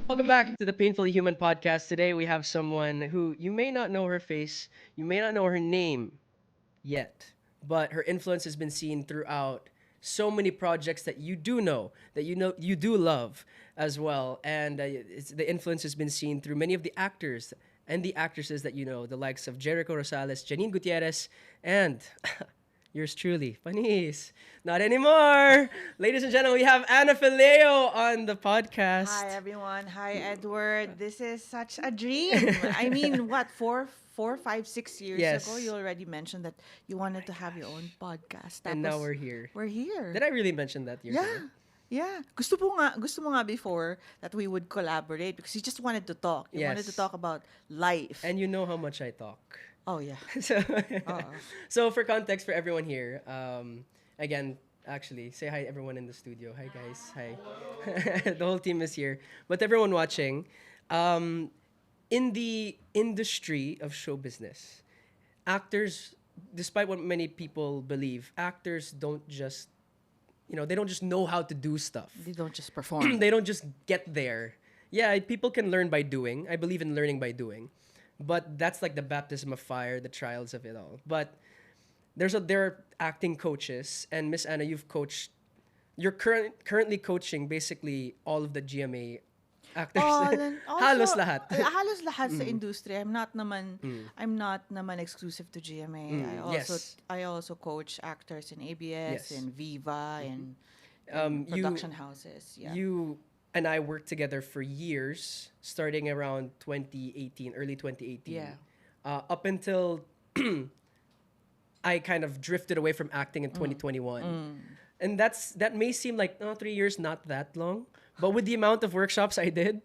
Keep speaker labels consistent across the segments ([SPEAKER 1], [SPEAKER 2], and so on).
[SPEAKER 1] Welcome back to the Painfully Human podcast. Today we have someone who you may not know her face, you may not know her name yet, but her influence has been seen throughout so many projects that you do know, that you do love as well, and the influence has been seen through many of the actors and the actresses that you know, the likes of Jericho Rosales, Janine Gutierrez, and yours truly, Panis. Not anymore. Ladies and gentlemen, we have Anna Fileo on the podcast.
[SPEAKER 2] Hi everyone. Hi Edward. This is such a dream. I mean, what 4, 5, 6 years ago, you
[SPEAKER 1] Yes.
[SPEAKER 2] already mentioned that you
[SPEAKER 1] Oh my
[SPEAKER 2] wanted to have your
[SPEAKER 1] gosh.
[SPEAKER 2] own podcast.
[SPEAKER 1] And now
[SPEAKER 2] Tapos
[SPEAKER 1] we're here.
[SPEAKER 2] we're here.
[SPEAKER 1] Did I really mention that years ago?
[SPEAKER 2] Yeah. Yeah. Gusto mo nga before that we would collaborate because you just wanted to talk. You wanted to
[SPEAKER 1] Yes.
[SPEAKER 2] talk about life.
[SPEAKER 1] And you know how much I talk.
[SPEAKER 2] Oh yeah.
[SPEAKER 1] so,
[SPEAKER 2] Uh-uh.
[SPEAKER 1] so for context for everyone here, again, actually, say hi everyone in the studio. Hi guys. Hi. The whole team is here. But everyone watching, um, in the industry of show business, actors, despite what many people believe, actors don't just, they don't just know how to do stuff.
[SPEAKER 2] They don't just perform.
[SPEAKER 1] They don't just get there. Yeah, people can learn by doing. I believe in learning by doing. But that's like the baptism of fire, the trials of it all. But there are acting coaches, and Miss Anna, you're currently coaching basically all of the GMA actors.
[SPEAKER 2] Oh, then
[SPEAKER 1] Halos
[SPEAKER 2] also,
[SPEAKER 1] lahat.
[SPEAKER 2] halos lahat sa industry. I'm not naman exclusive to GMA.
[SPEAKER 1] Yes.
[SPEAKER 2] I also coach actors in ABS,
[SPEAKER 1] Yes.
[SPEAKER 2] in Viva, and
[SPEAKER 1] You
[SPEAKER 2] production houses. Yeah.
[SPEAKER 1] you and I worked together for years, starting around 2018, early 2018.
[SPEAKER 2] Yeah.
[SPEAKER 1] Up until I kind of drifted away from acting in 2021. And that may seem like, 3 years, not that long. But with the amount of workshops I did,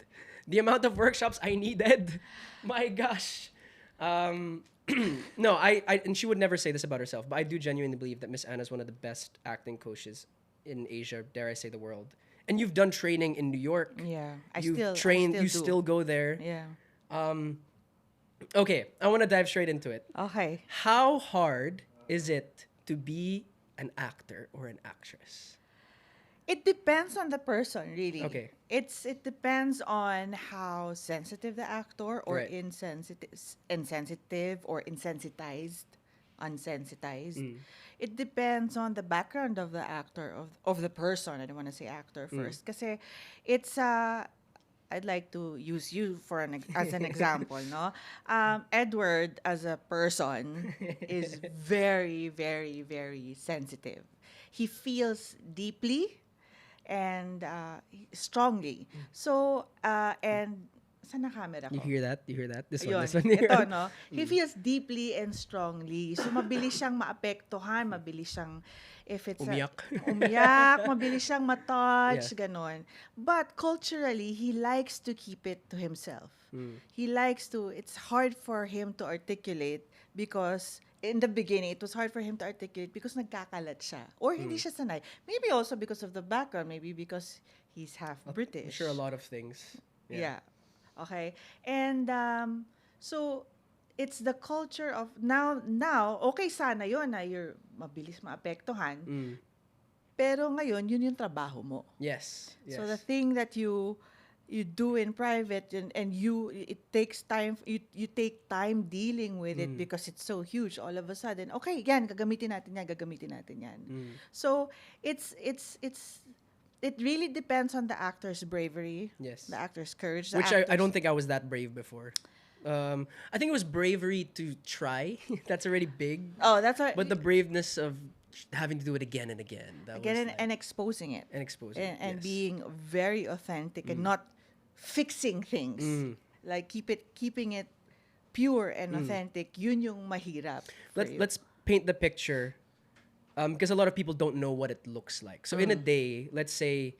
[SPEAKER 1] the amount of workshops I needed, my gosh. No, and she would never say this about herself, but I do genuinely believe that Miss Anna is one of the best acting coaches in Asia, dare I say the world. And you've done training in New York.
[SPEAKER 2] Yeah.
[SPEAKER 1] You've trained, you
[SPEAKER 2] do.
[SPEAKER 1] still go there.
[SPEAKER 2] Yeah.
[SPEAKER 1] Okay, I want to dive straight into it.
[SPEAKER 2] Okay.
[SPEAKER 1] How hard is it to be an actor or an actress?
[SPEAKER 2] It depends on the person, really.
[SPEAKER 1] Okay.
[SPEAKER 2] It depends on how sensitive the actor or
[SPEAKER 1] Right.
[SPEAKER 2] insensitive or unsensitized. It depends on the background of the actor of the person. I don't want to say actor first, kasi it's I'd like to use you as an example, no? Edward as a person is very, very, very sensitive. He feels deeply and strongly. So, and saan na camera
[SPEAKER 1] You
[SPEAKER 2] ko?
[SPEAKER 1] hear that? You hear that? This one,
[SPEAKER 2] Yun,
[SPEAKER 1] this one.
[SPEAKER 2] ito, no? He feels deeply and strongly. So, mabilis siyang maapektuhan, mabilis siyang, if it's
[SPEAKER 1] Umiyak.
[SPEAKER 2] umiyak, mabilis siyang matouch,
[SPEAKER 1] Yeah.
[SPEAKER 2] ganon. But culturally, he likes to keep it to himself. He likes to, it's hard for him to articulate because in the beginning, it was hard for him to articulate because nagkakalat siya. Or hindi siya sanay. Maybe also because of the background, maybe because he's half
[SPEAKER 1] I'm
[SPEAKER 2] British.
[SPEAKER 1] sure a lot of things.
[SPEAKER 2] Yeah. Okay. And so it's the culture of now okay sana yon na you're mabilis maapektuhan. Pero ngayon yun yung trabaho mo.
[SPEAKER 1] Yes. Yes.
[SPEAKER 2] So the thing that you do in private and it takes time, you take time dealing with it because it's so huge all of a sudden. Okay, yan gagamitin natin yan. So it really depends on the actor's bravery,
[SPEAKER 1] Yes.
[SPEAKER 2] the actor's courage, the
[SPEAKER 1] Which I
[SPEAKER 2] actor's-
[SPEAKER 1] don't think I was that brave before. I think it was bravery to try. That's already big.
[SPEAKER 2] Oh, that's what.
[SPEAKER 1] But the braveness of having to do it again and again. That
[SPEAKER 2] Again,
[SPEAKER 1] was
[SPEAKER 2] and,
[SPEAKER 1] like-
[SPEAKER 2] and exposing it.
[SPEAKER 1] and exposing.
[SPEAKER 2] And
[SPEAKER 1] Yes.
[SPEAKER 2] being very authentic and not fixing things. Like keeping it pure and authentic. Yun yung mahirap. for you.
[SPEAKER 1] Let's paint the picture, because a lot of people don't know what it looks like. So in a day, let's say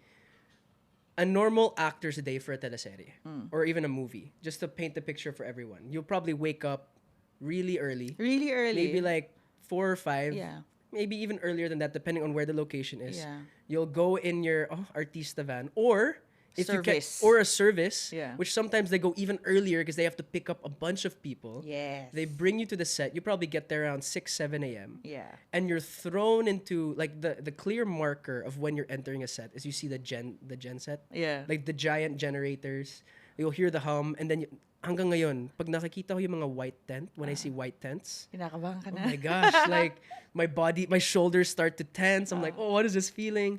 [SPEAKER 1] a normal actor's day for a teleserye or even a movie, just to paint the picture for everyone. You'll probably wake up really early,
[SPEAKER 2] Really early.
[SPEAKER 1] maybe like 4 or 5.
[SPEAKER 2] Yeah.
[SPEAKER 1] Maybe even earlier than that, depending on where the location is.
[SPEAKER 2] Yeah.
[SPEAKER 1] You'll go in your artista van, or if you can,
[SPEAKER 2] Service.
[SPEAKER 1] or a service,
[SPEAKER 2] Yeah.
[SPEAKER 1] which sometimes they go even earlier because they have to pick up a bunch of people.
[SPEAKER 2] Yes.
[SPEAKER 1] They bring you to the set. You probably get there around 6, 7 a.m.
[SPEAKER 2] Yeah.
[SPEAKER 1] And you're thrown into like the clear marker of when you're entering a set is you see the gen set,
[SPEAKER 2] Yeah.
[SPEAKER 1] like the giant generators. You'll hear the hum, and then hanggang ngayon, pag nakikita ko yung mga white tent, when I see white tents,
[SPEAKER 2] Kinakabahan ka
[SPEAKER 1] oh
[SPEAKER 2] na.
[SPEAKER 1] my gosh, like my shoulders start to tense. I'm like, oh, what is this feeling?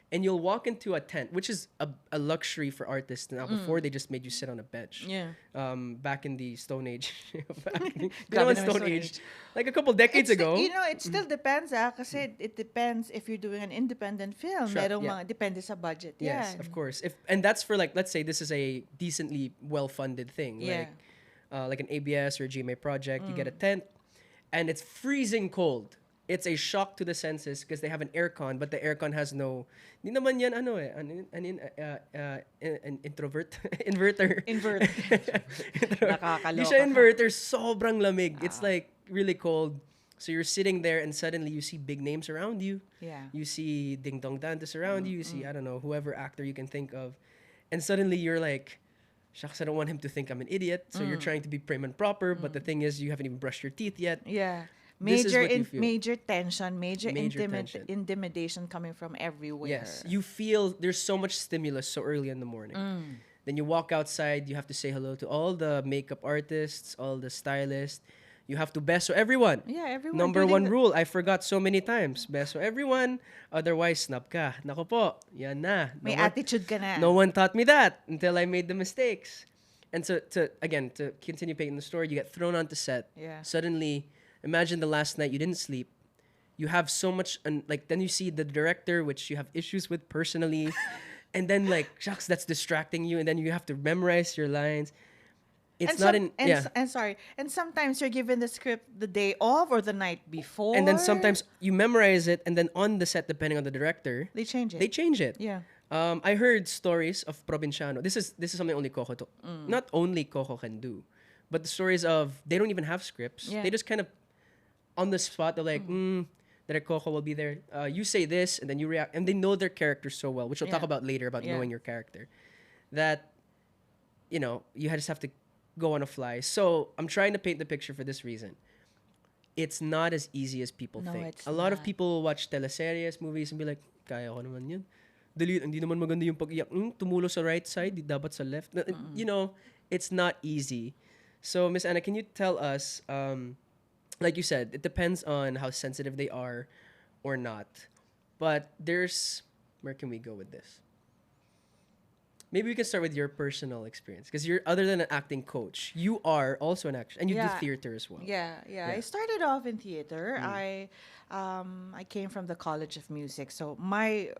[SPEAKER 1] And you'll walk into a tent, which is a luxury for artists now. Before they just made you sit on a bench.
[SPEAKER 2] Yeah.
[SPEAKER 1] Back in the Stone Age,
[SPEAKER 2] Grabe naman
[SPEAKER 1] Stone
[SPEAKER 2] Stone
[SPEAKER 1] Age,
[SPEAKER 2] Age.
[SPEAKER 1] like a couple decades ago.
[SPEAKER 2] It still depends, kasi it depends if you're doing an independent film.
[SPEAKER 1] Sure,
[SPEAKER 2] Merong
[SPEAKER 1] yeah.
[SPEAKER 2] mga, depende sa budget.
[SPEAKER 1] Yes,
[SPEAKER 2] yan.
[SPEAKER 1] of course. And that's for like, let's say this is a decently well-funded thing,
[SPEAKER 2] Yeah.
[SPEAKER 1] like an ABS or a GMA project. You get a tent, and it's freezing cold. It's a shock to the senses because they have an aircon, but the aircon has no. Di naman yan an introvert inverter.
[SPEAKER 2] Invert. Nakakaloka
[SPEAKER 1] Di siya
[SPEAKER 2] ka.
[SPEAKER 1] inverter, sobrang lamig. It's like really cold. So you're sitting there and suddenly you see big names around you.
[SPEAKER 2] Yeah.
[SPEAKER 1] You see Ding Dong Dantes around you. You see, I don't know, whoever actor you can think of. And suddenly you're like, shucks, I don't want him to think I'm an idiot. So you're trying to be prim and proper. But the thing is, you haven't even brushed your teeth yet.
[SPEAKER 2] Yeah.
[SPEAKER 1] This is what you feel.
[SPEAKER 2] Major tension, major
[SPEAKER 1] Tension.
[SPEAKER 2] intimidation coming from everywhere.
[SPEAKER 1] Yes. You feel there's so much stimulus so early in the morning. Then you walk outside, you have to say hello to all the makeup artists, all the stylists. You have to beso everyone.
[SPEAKER 2] Yeah, everyone.
[SPEAKER 1] Number
[SPEAKER 2] doing
[SPEAKER 1] one
[SPEAKER 2] the-
[SPEAKER 1] rule, I forgot so many times. Beso everyone, otherwise snap ka. Nako po, yan na.
[SPEAKER 2] May
[SPEAKER 1] No one-
[SPEAKER 2] attitude ka na.
[SPEAKER 1] No one taught me that until I made the mistakes. And to continue painting the story, you get thrown onto set.
[SPEAKER 2] Yeah.
[SPEAKER 1] Suddenly, imagine the last night you didn't sleep. You have so much, then you see the director, which you have issues with personally. And then like, shucks, that's distracting you. And then you have to memorize your lines. It's not in, yeah.
[SPEAKER 2] And sometimes you're given the script the day of or the night before.
[SPEAKER 1] And then sometimes you memorize it, and then on the set, depending on the director,
[SPEAKER 2] they change it.
[SPEAKER 1] they change it.
[SPEAKER 2] Yeah.
[SPEAKER 1] I heard stories of Provinciano. This is something only Coco not only Coco can do, but the stories of they don't even have scripts.
[SPEAKER 2] Yeah.
[SPEAKER 1] They just kind of on the spot. They're like, that Coco will be there. You say this, and then you react, and they know their character so well, which we'll talk
[SPEAKER 2] Yeah.
[SPEAKER 1] about later about
[SPEAKER 2] Yeah.
[SPEAKER 1] knowing your character. That you just have to go on a fly. So I'm trying to paint the picture for this reason. It's not as easy as people
[SPEAKER 2] No,
[SPEAKER 1] think.
[SPEAKER 2] it's
[SPEAKER 1] A lot of
[SPEAKER 2] not.
[SPEAKER 1] people will watch teleseries, movies, and be like, kaya ko naman yun. Dali, hindi naman maganda yung pag-iyak. Tumulo sa right side, di dapat sa left. It's not easy. So, Miss Anna, can you tell us, like you said, it depends on how sensitive they are or not. But where can we go with this? Maybe we can start with your personal experience. Because you're, other than an acting coach, you are also an actor. And you do
[SPEAKER 2] Yeah.
[SPEAKER 1] theater as well.
[SPEAKER 2] Yeah. I started off in theater. I came from the College of Music, so my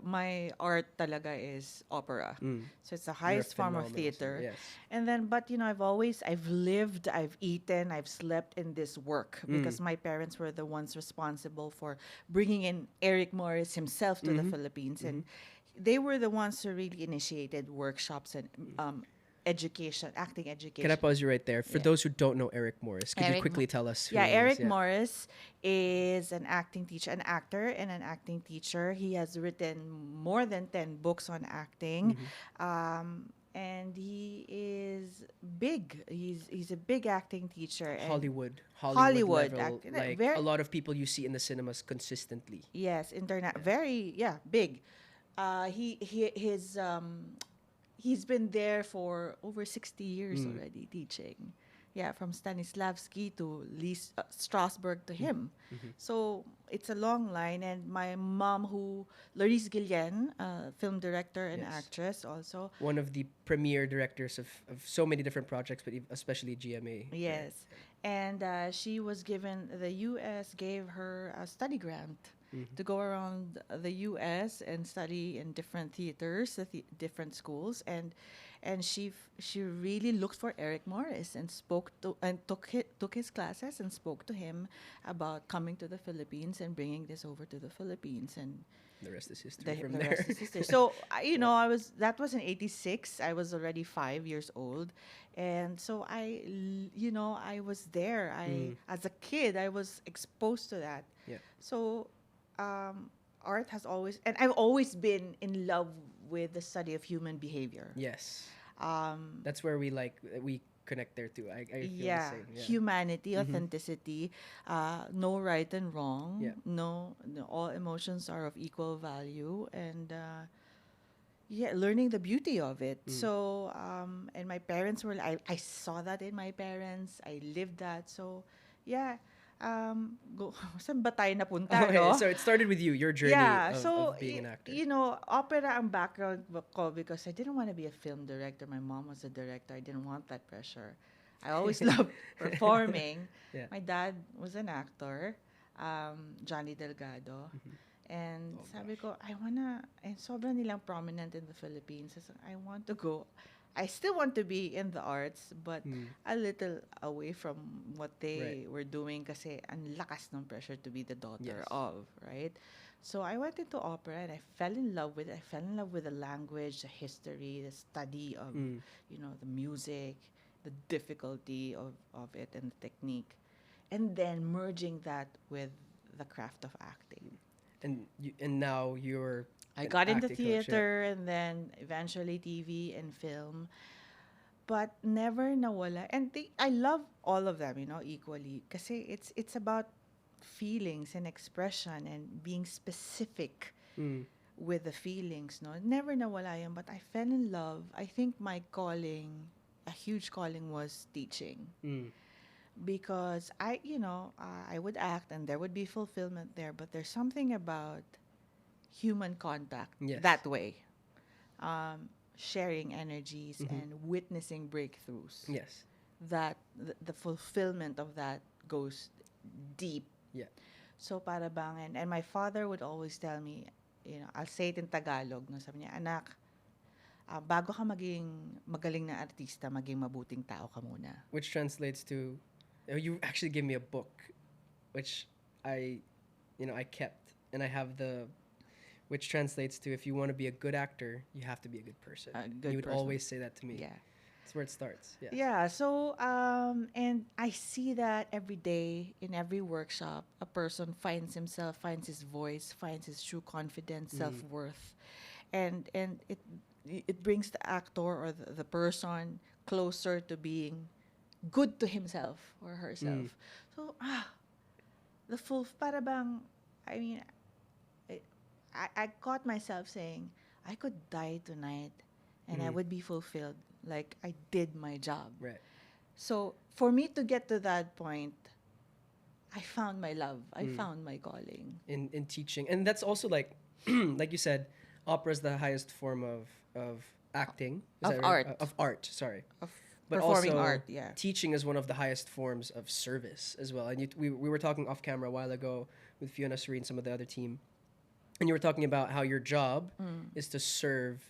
[SPEAKER 2] art talaga is opera. So it's the highest form of
[SPEAKER 1] phenomenal
[SPEAKER 2] theater.
[SPEAKER 1] singer, yes.
[SPEAKER 2] And then, but I've lived, I've eaten, I've slept in this work because my parents were the ones responsible for bringing in Eric Morris himself to the Philippines, and they were the ones who really initiated workshops and acting education.
[SPEAKER 1] Can I pause you right there? For
[SPEAKER 2] Yeah.
[SPEAKER 1] those who don't know Eric Morris, could you
[SPEAKER 2] Eric
[SPEAKER 1] quickly tell us who
[SPEAKER 2] Yeah,
[SPEAKER 1] he
[SPEAKER 2] Eric
[SPEAKER 1] is?
[SPEAKER 2] Morris is an acting teacher, an actor and an acting teacher. He has written more than 10 books on acting. And he is big. He's a big acting teacher. And
[SPEAKER 1] Hollywood
[SPEAKER 2] Hollywood
[SPEAKER 1] level,
[SPEAKER 2] acting,
[SPEAKER 1] like
[SPEAKER 2] very-
[SPEAKER 1] a lot of people you see in the cinemas consistently.
[SPEAKER 2] Yes, very big. He's been there for over 60 years already teaching. Yeah, from Stanislavski to Lee Strasberg to him. So it's a long line. And my mom, Laurice Guillen, film director and
[SPEAKER 1] Yes.
[SPEAKER 2] actress also.
[SPEAKER 1] One of the premier directors of so many different projects, but especially GMA.
[SPEAKER 2] Yes. And she was given, the U.S. gave her a study grant to go around the U.S. and study in different theaters, different schools. And she really looked for Eric Morris and took his classes and spoke to him about coming to the Philippines and bringing this over to the Philippines. And
[SPEAKER 1] The rest is history from
[SPEAKER 2] the
[SPEAKER 1] there.
[SPEAKER 2] rest is history. So that was in '86. I was already 5 years old, and so I was there. As a kid, I was exposed to that.
[SPEAKER 1] Yeah.
[SPEAKER 2] So art has always, and I've always been in love with the study of human behavior.
[SPEAKER 1] Yes.
[SPEAKER 2] Um,
[SPEAKER 1] That's where we connect there too. I feel the
[SPEAKER 2] yeah,
[SPEAKER 1] same. Yeah.
[SPEAKER 2] humanity,
[SPEAKER 1] Mm-hmm.
[SPEAKER 2] authenticity, no right and wrong,
[SPEAKER 1] Yeah.
[SPEAKER 2] no, all emotions are of equal value, and yeah, learning the beauty of it.
[SPEAKER 1] Mm.
[SPEAKER 2] So, and my parents were, I saw that in my parents, I lived that. So, yeah, go, saan ba tayo napunta,
[SPEAKER 1] Okay,
[SPEAKER 2] no?
[SPEAKER 1] so it started with you, your journey
[SPEAKER 2] Yeah, so
[SPEAKER 1] of being an actor.
[SPEAKER 2] you know, opera ang background ko because I didn't want to be a film director. My mom was a director. I didn't want that pressure. I always loved performing.
[SPEAKER 1] Yeah.
[SPEAKER 2] My dad was an actor, Johnny Delgado.
[SPEAKER 1] Mhm.
[SPEAKER 2] And
[SPEAKER 1] Oh
[SPEAKER 2] sabi
[SPEAKER 1] gosh.
[SPEAKER 2] ko, I wanna, and sobrang nilang prominent in the Philippines. So I want to go. I still want to be in the arts, but
[SPEAKER 1] Mm.
[SPEAKER 2] a little away from what
[SPEAKER 1] Right.
[SPEAKER 2] they were doing kasi ang lakas ng pressure to be the daughter
[SPEAKER 1] Yes.
[SPEAKER 2] of, right? So I went into opera and I fell in love with it. I fell in love with the language, the history, the study of,
[SPEAKER 1] Mm.
[SPEAKER 2] you know, the music, the difficulty of it and the technique. And then merging that with the craft of acting.
[SPEAKER 1] And now you're
[SPEAKER 2] I
[SPEAKER 1] an
[SPEAKER 2] got into
[SPEAKER 1] acting coach. Yeah.
[SPEAKER 2] theater and then eventually TV and film, but never nawala. And I love all of them, you know, equally. Kasi it's about feelings and expression and being specific
[SPEAKER 1] Mm.
[SPEAKER 2] with the feelings, no? Never nawala yun, but I fell in love. I think my calling, a huge calling was teaching.
[SPEAKER 1] Mm.
[SPEAKER 2] Because I would act and there would be fulfillment there, but there's something about human contact
[SPEAKER 1] Yes.
[SPEAKER 2] that way, sharing energies
[SPEAKER 1] Mhm.
[SPEAKER 2] and witnessing breakthroughs.
[SPEAKER 1] Yes.
[SPEAKER 2] That the fulfillment of that goes deep.
[SPEAKER 1] Yeah.
[SPEAKER 2] So para bang, and my father would always tell me, you know, I'll say it in Tagalog, no, sabi niya, anak, bago ka maging magaling na artista, maging mabuting tao ka muna.
[SPEAKER 1] Which translates to, you actually gave me a book, which I kept, and I have which translates to, if you want to be a good actor, you have to be a good person.
[SPEAKER 2] A good
[SPEAKER 1] You would
[SPEAKER 2] person.
[SPEAKER 1] always say that to me.
[SPEAKER 2] Yeah.
[SPEAKER 1] That's where it starts. Yeah.
[SPEAKER 2] Yeah, so and I see that every day in every workshop, a person finds himself, finds his voice, finds his true confidence, self-worth. And it brings the actor or the person closer to being good to himself or herself. So the full para bang, I mean, I caught myself saying, I could die tonight and I would be fulfilled. Like I did my job.
[SPEAKER 1] Right.
[SPEAKER 2] So for me to get to that point, I found my love. I found my calling.
[SPEAKER 1] In teaching, and that's also like like you said, opera is the highest form of acting. Is
[SPEAKER 2] Of
[SPEAKER 1] that right?
[SPEAKER 2] art.
[SPEAKER 1] Of art, sorry.
[SPEAKER 2] Of
[SPEAKER 1] But
[SPEAKER 2] performing
[SPEAKER 1] also,
[SPEAKER 2] art, yeah.
[SPEAKER 1] teaching is one of the highest forms of service as well. And we were talking off camera a while ago with Fiona Suri and some of the other team, and you were talking about how your job is to serve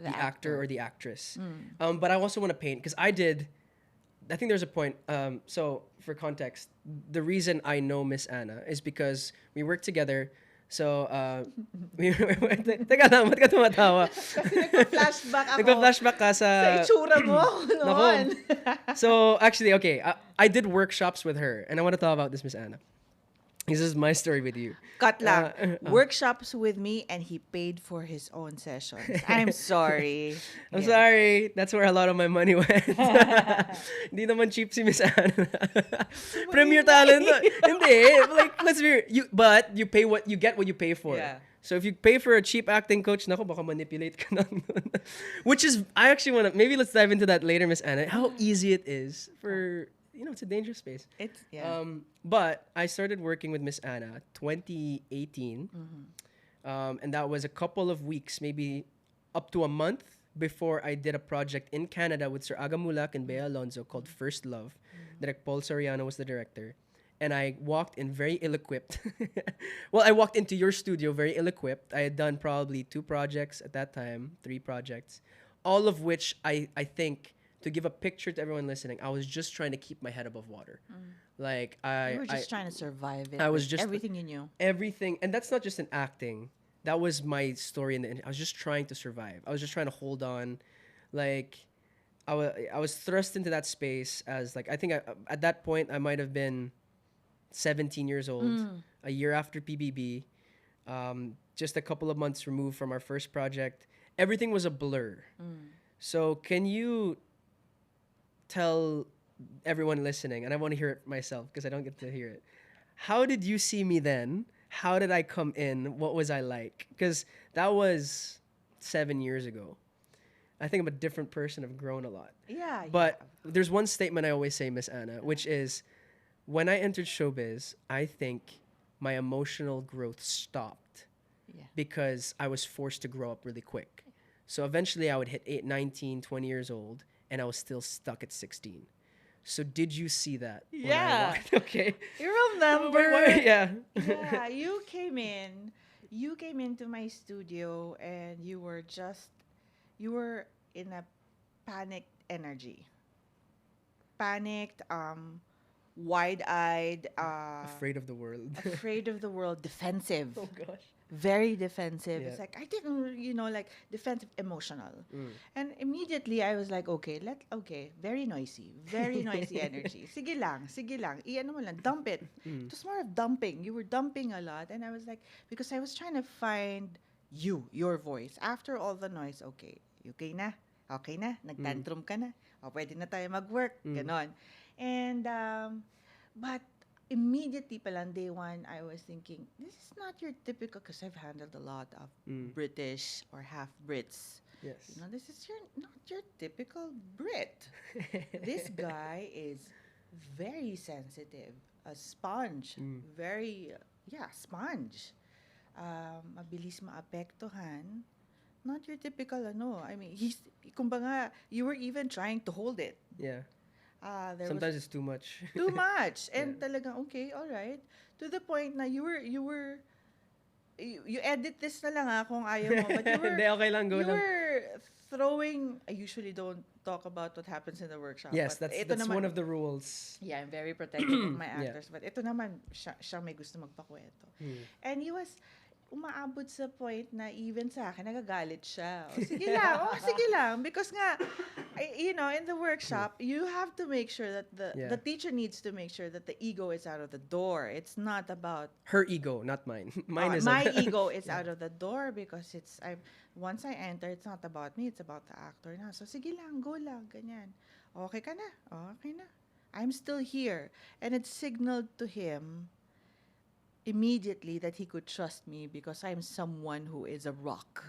[SPEAKER 1] the actor
[SPEAKER 2] actor.
[SPEAKER 1] or the actress. But I also want to paint, because I think there's a point. So for context, the reason I know Miss Anna is because we worked together. So, teka lang, ba't ka tumatawa?
[SPEAKER 2] Kasi nagpa-flashback ako
[SPEAKER 1] Nagpa-flashback ka
[SPEAKER 2] sa itsura mo noon.
[SPEAKER 1] So, actually, okay, I did workshops with her, and I want to talk about this, Miss Anna. This is my story with you.
[SPEAKER 2] Cut lang. Workshops with me and he paid for his own sessions. I'm sorry.
[SPEAKER 1] I'm
[SPEAKER 2] Yeah.
[SPEAKER 1] sorry. That's where a lot of my money went. Hindi naman cheap si Miss Anna. Premier talent. Hindi. Like, let's be but you pay what you get what you pay for.
[SPEAKER 2] Yeah.
[SPEAKER 1] So if you pay for a cheap acting coach, nako, baka manipulate ka lang nun. Which is, I actually want to, maybe let's dive into that later, Miss Anna. How easy it is for, it's a dangerous space.
[SPEAKER 2] It's yeah.
[SPEAKER 1] But I started working with Miss Anna 2018, and that was a couple of weeks, maybe up to a month before I did a project in Canada with Sir Aga Mulak and Bea Alonzo called First Love. Direct Paul Soriano was the director, and I walked in very ill-equipped. Well, I walked into your studio very ill-equipped. I had done probably 2 projects at that time, 3 projects, all of which I think, to give a picture to everyone listening, I was just trying to keep my head above water. Like
[SPEAKER 2] You were just trying to survive it.
[SPEAKER 1] I was
[SPEAKER 2] with
[SPEAKER 1] just-
[SPEAKER 2] everything you knew.
[SPEAKER 1] everything, and that's not just in acting. That was my story I was just trying to survive. I was just trying to hold on. Like, I was thrust into that space as, like, I think at that point I might have been 17 years old, a year after PBB, just a couple of months removed from our first project. everything was a blur. So can you tell everyone listening, and I want to hear it myself because I don't get to hear it. How did you see me then? How did I come in? What was I like? Because that was 7 years ago. I think I'm a different person. I've grown a lot.
[SPEAKER 2] Yeah,
[SPEAKER 1] But there's one statement I always say, Miss Anna, which is when I entered showbiz, I think my emotional growth stopped
[SPEAKER 2] yeah.
[SPEAKER 1] because I was forced to grow up really quick. So eventually I would hit 8, 19, 20 years old, and I was still stuck at 16. So did you see that when I
[SPEAKER 2] Yeah.
[SPEAKER 1] walked? Okay.
[SPEAKER 2] You remember?
[SPEAKER 1] Yeah.
[SPEAKER 2] Yeah, you came into my studio and you were in a panicked energy. Panicked, wide-eyed,
[SPEAKER 1] Afraid of the world.
[SPEAKER 2] afraid of the world, defensive.
[SPEAKER 1] Oh gosh.
[SPEAKER 2] Very defensive.
[SPEAKER 1] Yeah.
[SPEAKER 2] It's like I didn't, like defensive, emotional.
[SPEAKER 1] Mm.
[SPEAKER 2] And immediately I was like, okay, very noisy energy. Sige lang, i-ano mo lang, dump it.
[SPEAKER 1] Mm.
[SPEAKER 2] It was more of dumping. You were dumping a lot, and I was like, because I was trying to find your voice after all the noise. Okay na, nagtantrum ka na, o pwede na tayo mag-work, ganon. And but immediately palang day one, I was thinking, this is not your typical, because I've handled a lot of British or half Brits.
[SPEAKER 1] Yes.
[SPEAKER 2] This is not your typical Brit. This guy is very sensitive, a sponge, very, sponge. Mabilis maapektuhan. Not your typical, I mean, kumbaga, you were even trying to hold it.
[SPEAKER 1] Yeah.
[SPEAKER 2] There
[SPEAKER 1] Sometimes
[SPEAKER 2] was
[SPEAKER 1] it's too much.
[SPEAKER 2] too much. And
[SPEAKER 1] Yeah.
[SPEAKER 2] talagang, okay, all right. To the point na you edit this na lang kung ayaw mo. But
[SPEAKER 1] Hindi, okay lang, go
[SPEAKER 2] you
[SPEAKER 1] lang.
[SPEAKER 2] were throwing, I usually don't talk about what happens in the workshop.
[SPEAKER 1] Yes,
[SPEAKER 2] but
[SPEAKER 1] that's
[SPEAKER 2] ito
[SPEAKER 1] one
[SPEAKER 2] naman,
[SPEAKER 1] of the rules.
[SPEAKER 2] yeah, I'm very protective of my
[SPEAKER 1] Yeah.
[SPEAKER 2] actors. But ito naman, siya may gusto magpakwento.
[SPEAKER 1] Mm.
[SPEAKER 2] And he was umaabot sa point na even sa akin, nagagalit siya. Sige lang. Because nga, in the workshop, you have to make sure that the teacher needs to make sure that the ego is out of the door. It's not about
[SPEAKER 1] Her ego, not mine. Mine is
[SPEAKER 2] my ego is out of the door because once I enter, it's not about me, it's about the actor na. So sige lang, go lang, ganyan. Okay ka na. I'm still here. And it signaled to him immediately that he could trust me because I'm someone who is a rock.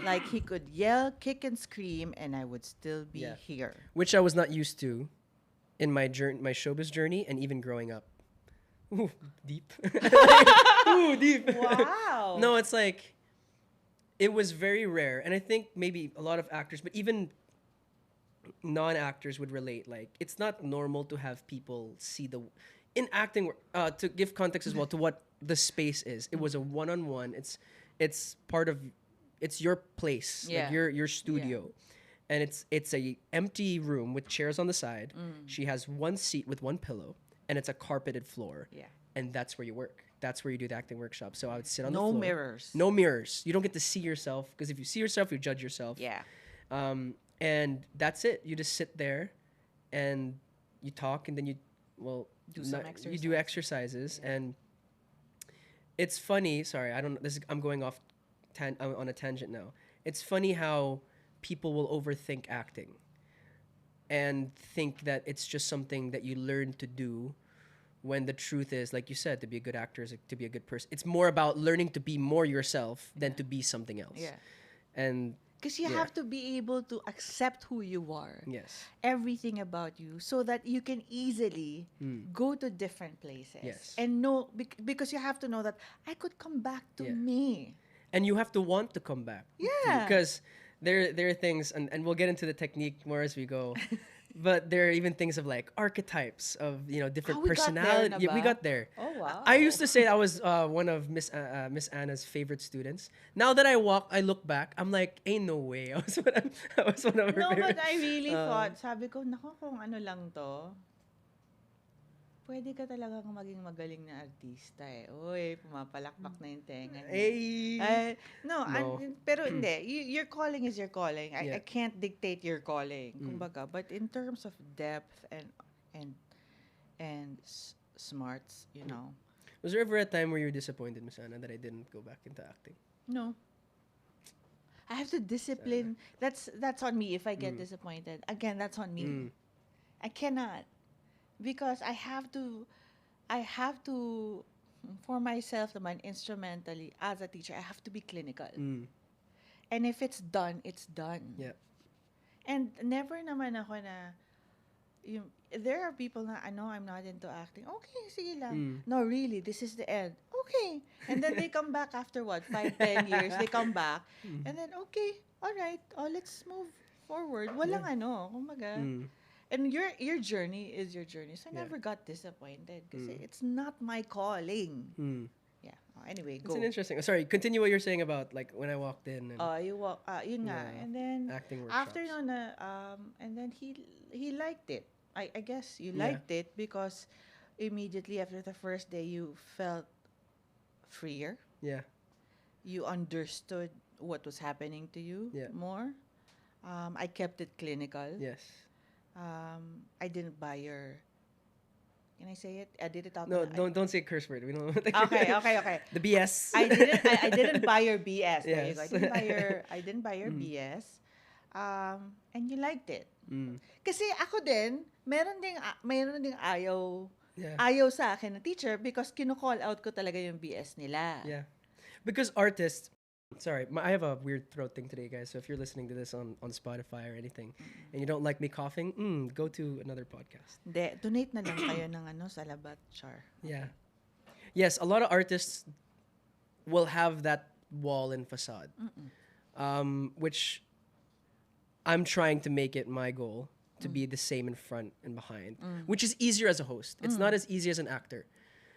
[SPEAKER 2] Like he could yell, kick, and scream, and I would still be
[SPEAKER 1] Yeah.
[SPEAKER 2] here.
[SPEAKER 1] Which I was not used to in my showbiz journey and even growing up. Ooh, deep. Ooh, deep.
[SPEAKER 2] Wow.
[SPEAKER 1] No, it's like it was very rare, and I think maybe a lot of actors, but even non-actors would relate. Like it's not normal to have people see the in acting. To give context as well to what the space is, it was a one-on-one. It's part of it's your place,
[SPEAKER 2] Yeah.
[SPEAKER 1] like your studio. And it's a empty room with chairs on the side. She has one seat with one pillow, and it's a carpeted floor.
[SPEAKER 2] Yeah.
[SPEAKER 1] And that's where you work. That's where you do the acting workshop. So I would sit on the
[SPEAKER 2] No
[SPEAKER 1] floor.
[SPEAKER 2] mirrors.
[SPEAKER 1] No mirrors. You don't get to see yourself because if you see yourself, you judge yourself.
[SPEAKER 2] Yeah.
[SPEAKER 1] And that's it. You just sit there, and you talk, and then you
[SPEAKER 2] Do some
[SPEAKER 1] you do exercises, and it's funny. Sorry, I don't. I'm going off on a tangent now. It's funny how people will overthink acting and think that it's just something that you learn to do when the truth is, like you said, to be a good actor is to be a good person. It's more about learning to be more yourself than to be something else.
[SPEAKER 2] Yeah.
[SPEAKER 1] And
[SPEAKER 2] Because you
[SPEAKER 1] Yeah.
[SPEAKER 2] have to be able to accept who you are.
[SPEAKER 1] yes.
[SPEAKER 2] Everything about you so that you can easily go to different places.
[SPEAKER 1] Yes.
[SPEAKER 2] And know, because you have to know that I could come back to
[SPEAKER 1] Yeah.
[SPEAKER 2] me.
[SPEAKER 1] And you have to want to come back.
[SPEAKER 2] Yeah.
[SPEAKER 1] Because there are things, and we'll get into the technique more as we go. But there are even things of like archetypes of different
[SPEAKER 2] we got there
[SPEAKER 1] personality.
[SPEAKER 2] na
[SPEAKER 1] Yeah, we
[SPEAKER 2] ba?
[SPEAKER 1] got there.
[SPEAKER 2] Oh, wow.
[SPEAKER 1] I used to say I was one of Miss Anna's favorite students. Now that I look back, I'm like, ain't no way. I was one of her
[SPEAKER 2] No,
[SPEAKER 1] favorite.
[SPEAKER 2] but I really thought, sabi ko, nako, kung ano lang to, pwede ka talagang maging magaling na artista eh. Uy, pumapalakpak na yung tenga niya.
[SPEAKER 1] Hey.
[SPEAKER 2] No. Pero hindi. Your calling is your calling. I
[SPEAKER 1] Yeah.
[SPEAKER 2] can't dictate your calling. Kumbaga. But in terms of depth and smarts,
[SPEAKER 1] Was there ever a time where you were disappointed, Miss Anna, that I didn't go back into acting?
[SPEAKER 2] No. I have to discipline. That's on me if I get disappointed. Again, that's on me. I cannot because I have to for myself naman instrumentally as a teacher, I have to be clinical. And if it's done, it's done.
[SPEAKER 1] Yeah.
[SPEAKER 2] And never naman ako na there are people na I know I'm not into acting. Okay, sige lang. No, really, this is the end. Okay. And then they come back after what? 5, 10 years. They come back. And then, okay, all right. Oh, let's move forward. Walang kumbaga. And your journey is your journey. So I
[SPEAKER 1] Yeah.
[SPEAKER 2] never got disappointed because it's not my calling. Yeah. Oh, anyway,
[SPEAKER 1] It's
[SPEAKER 2] go.
[SPEAKER 1] an interesting. Sorry, continue what you're saying about like when I walked in and
[SPEAKER 2] You walk, yun nga.
[SPEAKER 1] Yeah.
[SPEAKER 2] And then
[SPEAKER 1] acting workshops.
[SPEAKER 2] after no na, and then he liked it. I guess you
[SPEAKER 1] Yeah.
[SPEAKER 2] liked it because immediately after the first day you felt freer.
[SPEAKER 1] Yeah.
[SPEAKER 2] You understood what was happening to you
[SPEAKER 1] Yeah.
[SPEAKER 2] more. I kept it clinical.
[SPEAKER 1] Yes.
[SPEAKER 2] I didn't buy your. Can I say it? I did it out.
[SPEAKER 1] No,
[SPEAKER 2] loud.
[SPEAKER 1] don't say curse word. We don't.
[SPEAKER 2] Okay.
[SPEAKER 1] The BS.
[SPEAKER 2] I didn't buy your BS. There you go.
[SPEAKER 1] Yes.
[SPEAKER 2] I didn't buy your BS. And you liked it.
[SPEAKER 1] Mm.
[SPEAKER 2] Kasi ako din, meron ding ayaw
[SPEAKER 1] Yeah.
[SPEAKER 2] sa akin ng teacher because kino-call out ko talaga yung BS nila.
[SPEAKER 1] Yeah. Because artists, sorry, I have a weird throat thing today, guys. So if you're listening to this on Spotify or anything, and you don't like me coughing, go to another podcast.
[SPEAKER 2] Hindi, donate na lang kayo ng sa Labat Char.
[SPEAKER 1] Yeah. Yes, a lot of artists will have that wall and facade, which I'm trying to make it my goal to be the same in front and behind, which is easier as a host. It's not as easy as an actor.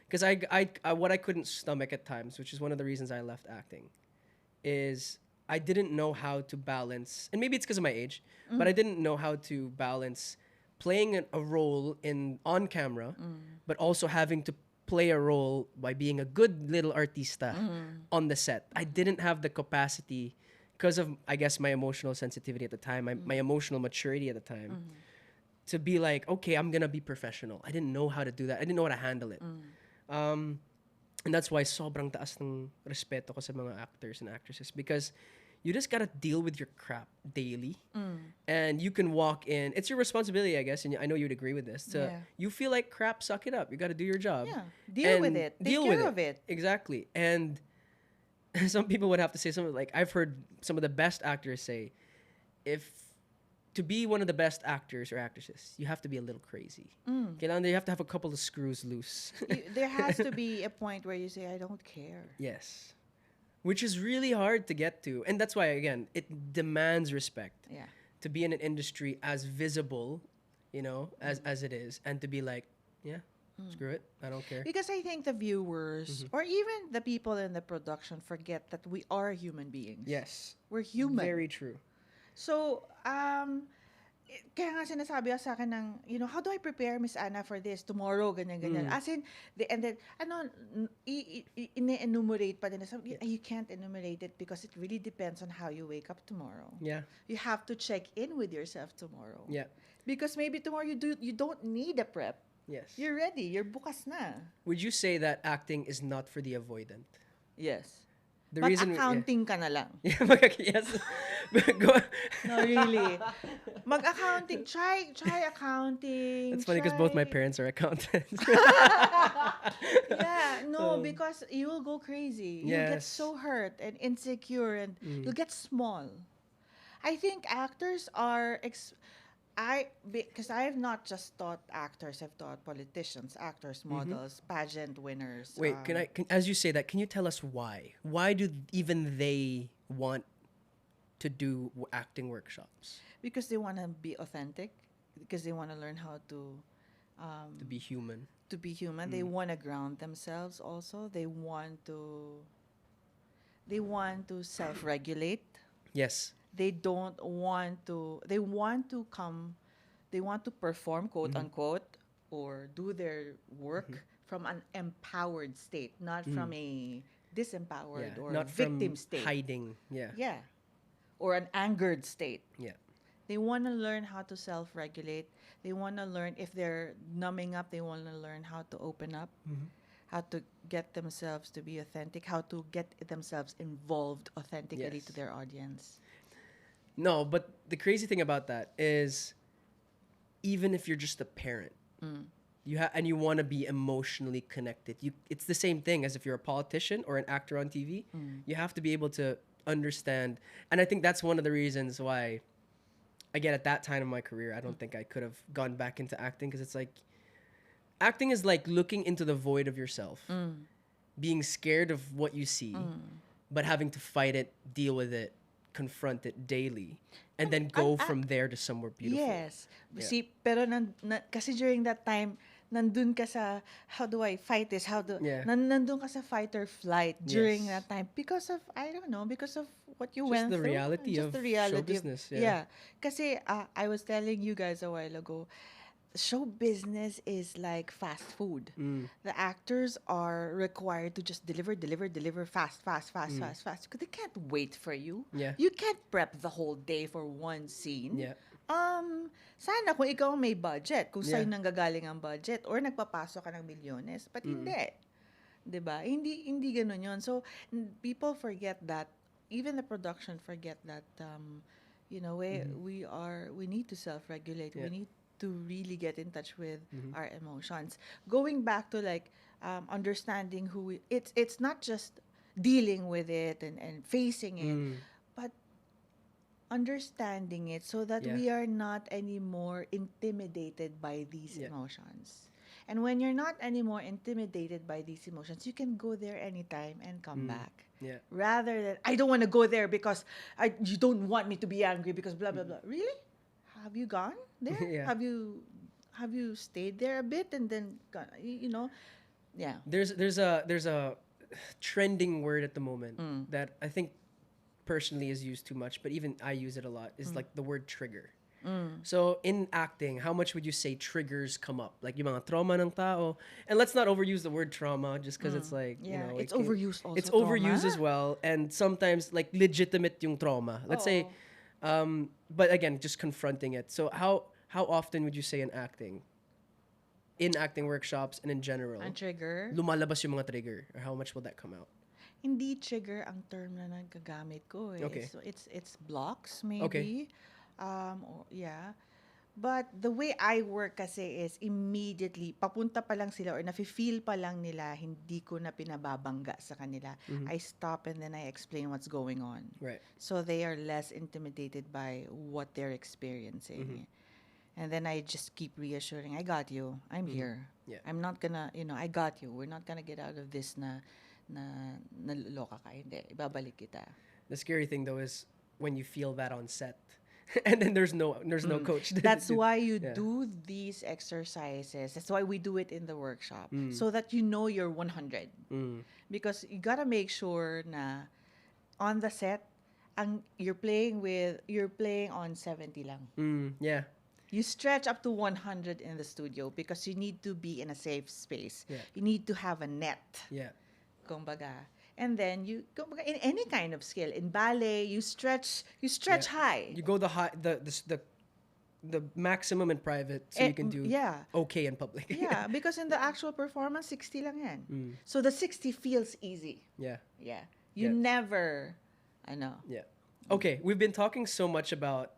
[SPEAKER 1] Because I what I couldn't stomach at times, which is one of the reasons I left acting, is I didn't know how to balance, and maybe it's because of my age, but I didn't know how to balance playing a role on camera, but also having to play a role by being a good little artista on the set. I didn't have the capacity because of, I guess, my emotional sensitivity at the time, my emotional maturity at the time, to be like, okay, I'm gonna be professional. I didn't know how to do that. I didn't know how to handle it. And that's why sobrang taas ng respeto ko sa mga actors and actresses, because you just gotta deal with your crap daily, and you can walk in. It's your responsibility, I guess, and I know you'd agree with this.
[SPEAKER 2] Yeah.
[SPEAKER 1] You feel like crap, suck it up. You gotta do your job.
[SPEAKER 2] Yeah, deal with
[SPEAKER 1] and
[SPEAKER 2] it. Take care of it.
[SPEAKER 1] Exactly. And some people would have to say something like, I've heard some of the best actors say, if to be one of the best actors or actresses, you have to be a little crazy. Kailangan you have to have a couple of screws loose.
[SPEAKER 2] There has to be a point where you say, I don't care.
[SPEAKER 1] Yes. Which is really hard to get to. And that's why, again, it demands respect.
[SPEAKER 2] Yeah.
[SPEAKER 1] To be in an industry as visible, as it is, and to be like, yeah, screw it, I don't care.
[SPEAKER 2] Because I think the viewers or even the people in the production forget that we are human beings.
[SPEAKER 1] Yes.
[SPEAKER 2] We're human.
[SPEAKER 1] Very true.
[SPEAKER 2] So, kaya nga sinasabi sa akin ng, how do I prepare Miss Anna for this tomorrow, ganyan. As in, and then, ine-enumerate pa din. You can't enumerate it because it really depends on how you wake up tomorrow.
[SPEAKER 1] Yeah.
[SPEAKER 2] You have to check in with yourself tomorrow.
[SPEAKER 1] Yeah.
[SPEAKER 2] Because maybe tomorrow you don't need a prep.
[SPEAKER 1] Yes.
[SPEAKER 2] You're ready. You're bukas na.
[SPEAKER 1] Would you say that acting is not for the avoidant?
[SPEAKER 2] Yes.
[SPEAKER 1] The
[SPEAKER 2] But
[SPEAKER 1] reason
[SPEAKER 2] accounting ka na lang.
[SPEAKER 1] Yeah, yes. Go.
[SPEAKER 2] No, really. Mag-accounting. Try accounting.
[SPEAKER 1] It's funny because both my parents are accountants.
[SPEAKER 2] Yeah, no, because you will go crazy. You'll get
[SPEAKER 1] Yes.
[SPEAKER 2] so hurt and insecure and you'll get small. I think actors are... because I have not just taught actors, I've taught politicians, actors, models, pageant winners.
[SPEAKER 1] Wait, as you say that, can you tell us why? Why do even they want to do acting workshops?
[SPEAKER 2] Because they want to be authentic, because they want to learn how to
[SPEAKER 1] To be human.
[SPEAKER 2] They want to ground themselves also. They want to self-regulate.
[SPEAKER 1] Yes.
[SPEAKER 2] They want to perform, quote unquote, or do their work from an empowered state, not from a disempowered or
[SPEAKER 1] not
[SPEAKER 2] victim
[SPEAKER 1] from
[SPEAKER 2] state.
[SPEAKER 1] hiding. Yeah.
[SPEAKER 2] Yeah. Or an angered state.
[SPEAKER 1] Yeah.
[SPEAKER 2] They want to learn how to self-regulate. They want to learn if they're numbing up, they want to learn how to open up. how to get themselves to be authentic, how to get themselves involved authentically to
[SPEAKER 1] Yes.
[SPEAKER 2] their audience.
[SPEAKER 1] No, but the crazy thing about that is even if you're just a parent, and you want to be emotionally connected. It's the same thing as if you're a politician or an actor on TV. You have to be able to understand, and I think that's one of the reasons why, again, at that time in my career, I don't think I could have gone back into acting because it's like acting is like looking into the void of yourself, being scared of what you see, but having to fight it, deal with it, confront it daily, and then
[SPEAKER 2] An
[SPEAKER 1] go from there to somewhere beautiful.
[SPEAKER 2] Yes.
[SPEAKER 1] Yeah.
[SPEAKER 2] See, pero kasi during that time, nandun ka sa, how do I fight this?
[SPEAKER 1] Yeah.
[SPEAKER 2] Nandun ka sa fight or flight during
[SPEAKER 1] Yes.
[SPEAKER 2] that time because of, I don't know, because of what you
[SPEAKER 1] Just
[SPEAKER 2] went
[SPEAKER 1] the
[SPEAKER 2] through.
[SPEAKER 1] reality
[SPEAKER 2] Just
[SPEAKER 1] of
[SPEAKER 2] the
[SPEAKER 1] show
[SPEAKER 2] reality of,
[SPEAKER 1] business. Yeah.
[SPEAKER 2] yeah. Kasi I was telling you guys a while ago, show business is like fast food. The actors are required to just deliver fast, fast. 'Cause they can't wait for you.
[SPEAKER 1] Yeah.
[SPEAKER 2] You can't prep the whole day for one scene.
[SPEAKER 1] Yeah.
[SPEAKER 2] Sana kung ikaw ang may budget, kung sa'yo
[SPEAKER 1] Yeah.
[SPEAKER 2] nanggagaling ang budget, or nagpapasok ka ng milyones, but hindi. 'Di ba? Hindi ganun yun. So, people forget that, even the production forget that, we need to self-regulate.
[SPEAKER 1] Yeah.
[SPEAKER 2] We need to really get in touch with our emotions. Going back to like understanding it's not just dealing with it and facing it, but understanding it so that
[SPEAKER 1] Yeah.
[SPEAKER 2] we are not anymore intimidated by these
[SPEAKER 1] Yeah.
[SPEAKER 2] emotions. And when you're not anymore intimidated by these emotions, you can go there anytime and come back.
[SPEAKER 1] Yeah.
[SPEAKER 2] Rather than, I don't want to go there because you don't want me to be angry because blah, blah, blah. Really? Have you gone there?
[SPEAKER 1] Yeah.
[SPEAKER 2] Have you stayed there a bit and then, yeah.
[SPEAKER 1] There's a trending word at the moment that I think personally is used too much, but even I use it a lot, is like the word trigger. So in acting, how much would you say triggers come up? Like yung mga trauma ng tao. And let's not overuse the word trauma just because it's like,
[SPEAKER 2] Yeah,
[SPEAKER 1] it
[SPEAKER 2] it's
[SPEAKER 1] can-
[SPEAKER 2] overused also,
[SPEAKER 1] It's overused
[SPEAKER 2] trauma.
[SPEAKER 1] as well. And sometimes like legitimate yung trauma. Let's say,
[SPEAKER 2] Oo.
[SPEAKER 1] but again, just confronting it. So how often would you say in acting workshops and in general,
[SPEAKER 2] Ang trigger?
[SPEAKER 1] lumalabas yung mga trigger? Or how much will that come out?
[SPEAKER 2] Hindi trigger ang term na nagagamit ko eh.
[SPEAKER 1] Okay.
[SPEAKER 2] So it's blocks maybe. Or, yeah. But the way I work kasi is immediately, papunta pa lang sila or nafe-feel pa lang nila, hindi ko na pinababangga sa kanila. I stop and then I explain what's going on.
[SPEAKER 1] Right.
[SPEAKER 2] So they are less intimidated by what they're experiencing. And then I just keep reassuring, I got you. I'm here.
[SPEAKER 1] Yeah.
[SPEAKER 2] I'm not gonna, I got you. We're not gonna get out of this na naloka ka. Hindi. Ibabalik kita.
[SPEAKER 1] The scary thing though is when you feel that on set, and then there's no coach.
[SPEAKER 2] That's why you
[SPEAKER 1] Yeah.
[SPEAKER 2] do these exercises. That's why we do it in the workshop. So that you know you're 100. Because you gotta make sure na on the set, you're playing on 70 lang.
[SPEAKER 1] Yeah.
[SPEAKER 2] You stretch up to 100 in the studio because you need to be in a safe space.
[SPEAKER 1] Yeah.
[SPEAKER 2] You need to have a net.
[SPEAKER 1] Yeah.
[SPEAKER 2] Kumbaga. And then kumbaga, in any kind of skill, in ballet, you stretch
[SPEAKER 1] Yeah.
[SPEAKER 2] high.
[SPEAKER 1] You go the maximum in private so you can do
[SPEAKER 2] yeah.
[SPEAKER 1] okay in public.
[SPEAKER 2] Yeah, because in the actual performance, 60 lang yan. So the 60 feels easy.
[SPEAKER 1] Yeah.
[SPEAKER 2] Yeah. You
[SPEAKER 1] Yeah.
[SPEAKER 2] never, I know.
[SPEAKER 1] Yeah. Okay, we've been talking so much about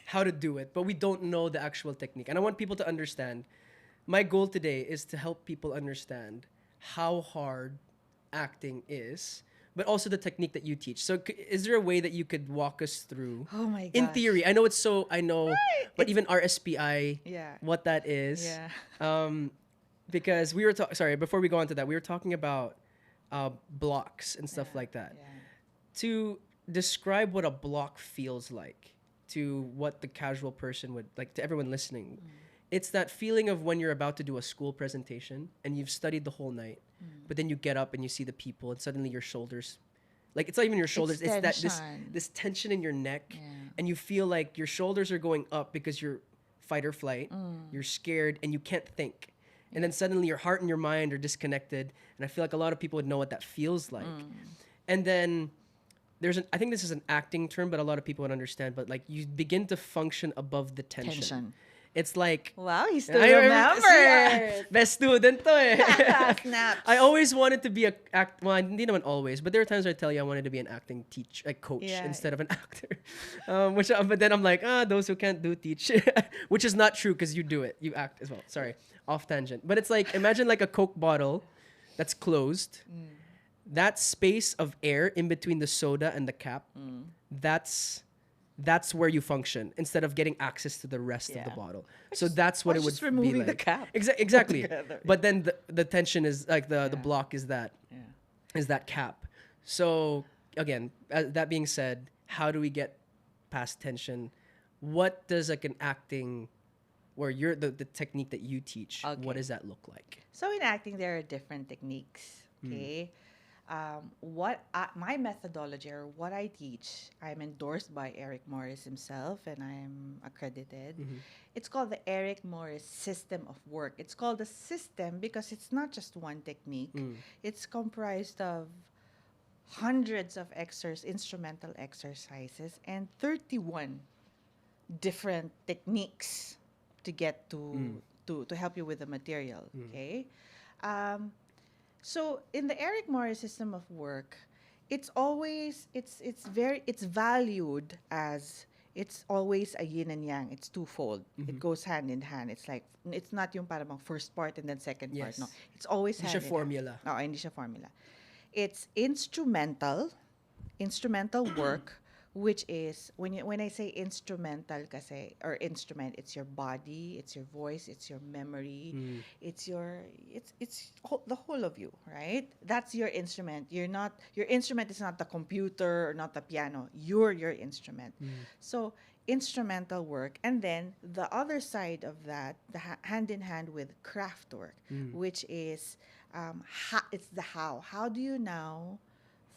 [SPEAKER 1] how to do it, but we don't know the actual technique. And I want people to understand. My goal today is to help people understand how hard acting is, but also the technique that you teach. So is there a way that you could walk us through?
[SPEAKER 2] Oh my
[SPEAKER 1] In
[SPEAKER 2] gosh.
[SPEAKER 1] theory, I know, but even RSPI,
[SPEAKER 2] Yeah.
[SPEAKER 1] what that is.
[SPEAKER 2] Yeah.
[SPEAKER 1] Because we were before we go on to that, we were talking about blocks and stuff like that.
[SPEAKER 2] Yeah.
[SPEAKER 1] To describe what a block feels like to what the casual person would like, to everyone listening, it's that feeling of when you're about to do a school presentation and you've studied the whole night, but then you get up and you see the people and suddenly your shoulders, like it's not even your shoulders, it's that
[SPEAKER 2] tension.
[SPEAKER 1] this tension in your neck,
[SPEAKER 2] Yeah.
[SPEAKER 1] and you feel like your shoulders are going up because you're fight or flight, you're scared and you can't think. And then suddenly your heart and your mind are disconnected, and I feel like a lot of people would know what that feels like. And then I think this is an acting term, but a lot of people would understand, but like you begin to function above the tension. It's like
[SPEAKER 2] Wow, he still
[SPEAKER 1] I
[SPEAKER 2] remembers.
[SPEAKER 1] best student to eh.
[SPEAKER 2] Snaps.
[SPEAKER 1] I always wanted to be well, hindi naman always, but there were times where I tell you I wanted to be an acting coach
[SPEAKER 2] Yeah.
[SPEAKER 1] instead of an actor. But then I'm like, those who can't do teach, which is not true because you do it, you act as well. Sorry, off tangent. But it's like imagine like a Coke bottle that's closed. That space of air in between the soda and the cap, that's where you function instead of getting access to the rest of the
[SPEAKER 2] Yeah.
[SPEAKER 1] bottle. So that's what
[SPEAKER 2] or
[SPEAKER 1] it would
[SPEAKER 2] just removing
[SPEAKER 1] be
[SPEAKER 2] the
[SPEAKER 1] like.
[SPEAKER 2] cap
[SPEAKER 1] Exactly.
[SPEAKER 2] altogether.
[SPEAKER 1] But then the tension is like the
[SPEAKER 2] Yeah.
[SPEAKER 1] block is that
[SPEAKER 2] Yeah.
[SPEAKER 1] cap. So again, that being said, how do we get past tension? What does like an acting where you're the technique that you teach, what
[SPEAKER 2] Okay.
[SPEAKER 1] does that look like?
[SPEAKER 2] So in acting, there are different techniques. Okay. My methodology or what I teach, I'm endorsed by Eric Morris himself, and I'm accredited. It's called the Eric Morris System of Work. It's called a system because it's not just one technique. It's comprised of hundreds of instrumental exercises, and 31 different techniques to get to help you with the material. Okay. Um, so in the Eric Morris system of work, it's always it's valued as it's always a yin and yang. It's twofold. It goes hand in hand. It's like it's not yung parang first part and then second part.
[SPEAKER 1] Yes.
[SPEAKER 2] No, it's always
[SPEAKER 1] Hindi
[SPEAKER 2] hand
[SPEAKER 1] siya
[SPEAKER 2] in
[SPEAKER 1] formula.
[SPEAKER 2] hand. No, hindi siya formula. It's instrumental work, which is when I say instrumental kasi or instrument, it's your body, it's your voice, it's your memory, the whole of you, right? That's your instrument. Your instrument is not the computer or not the piano. You're your instrument. So instrumental work, and then the other side of that, hand in hand with craft work, which is it's the how. How do you now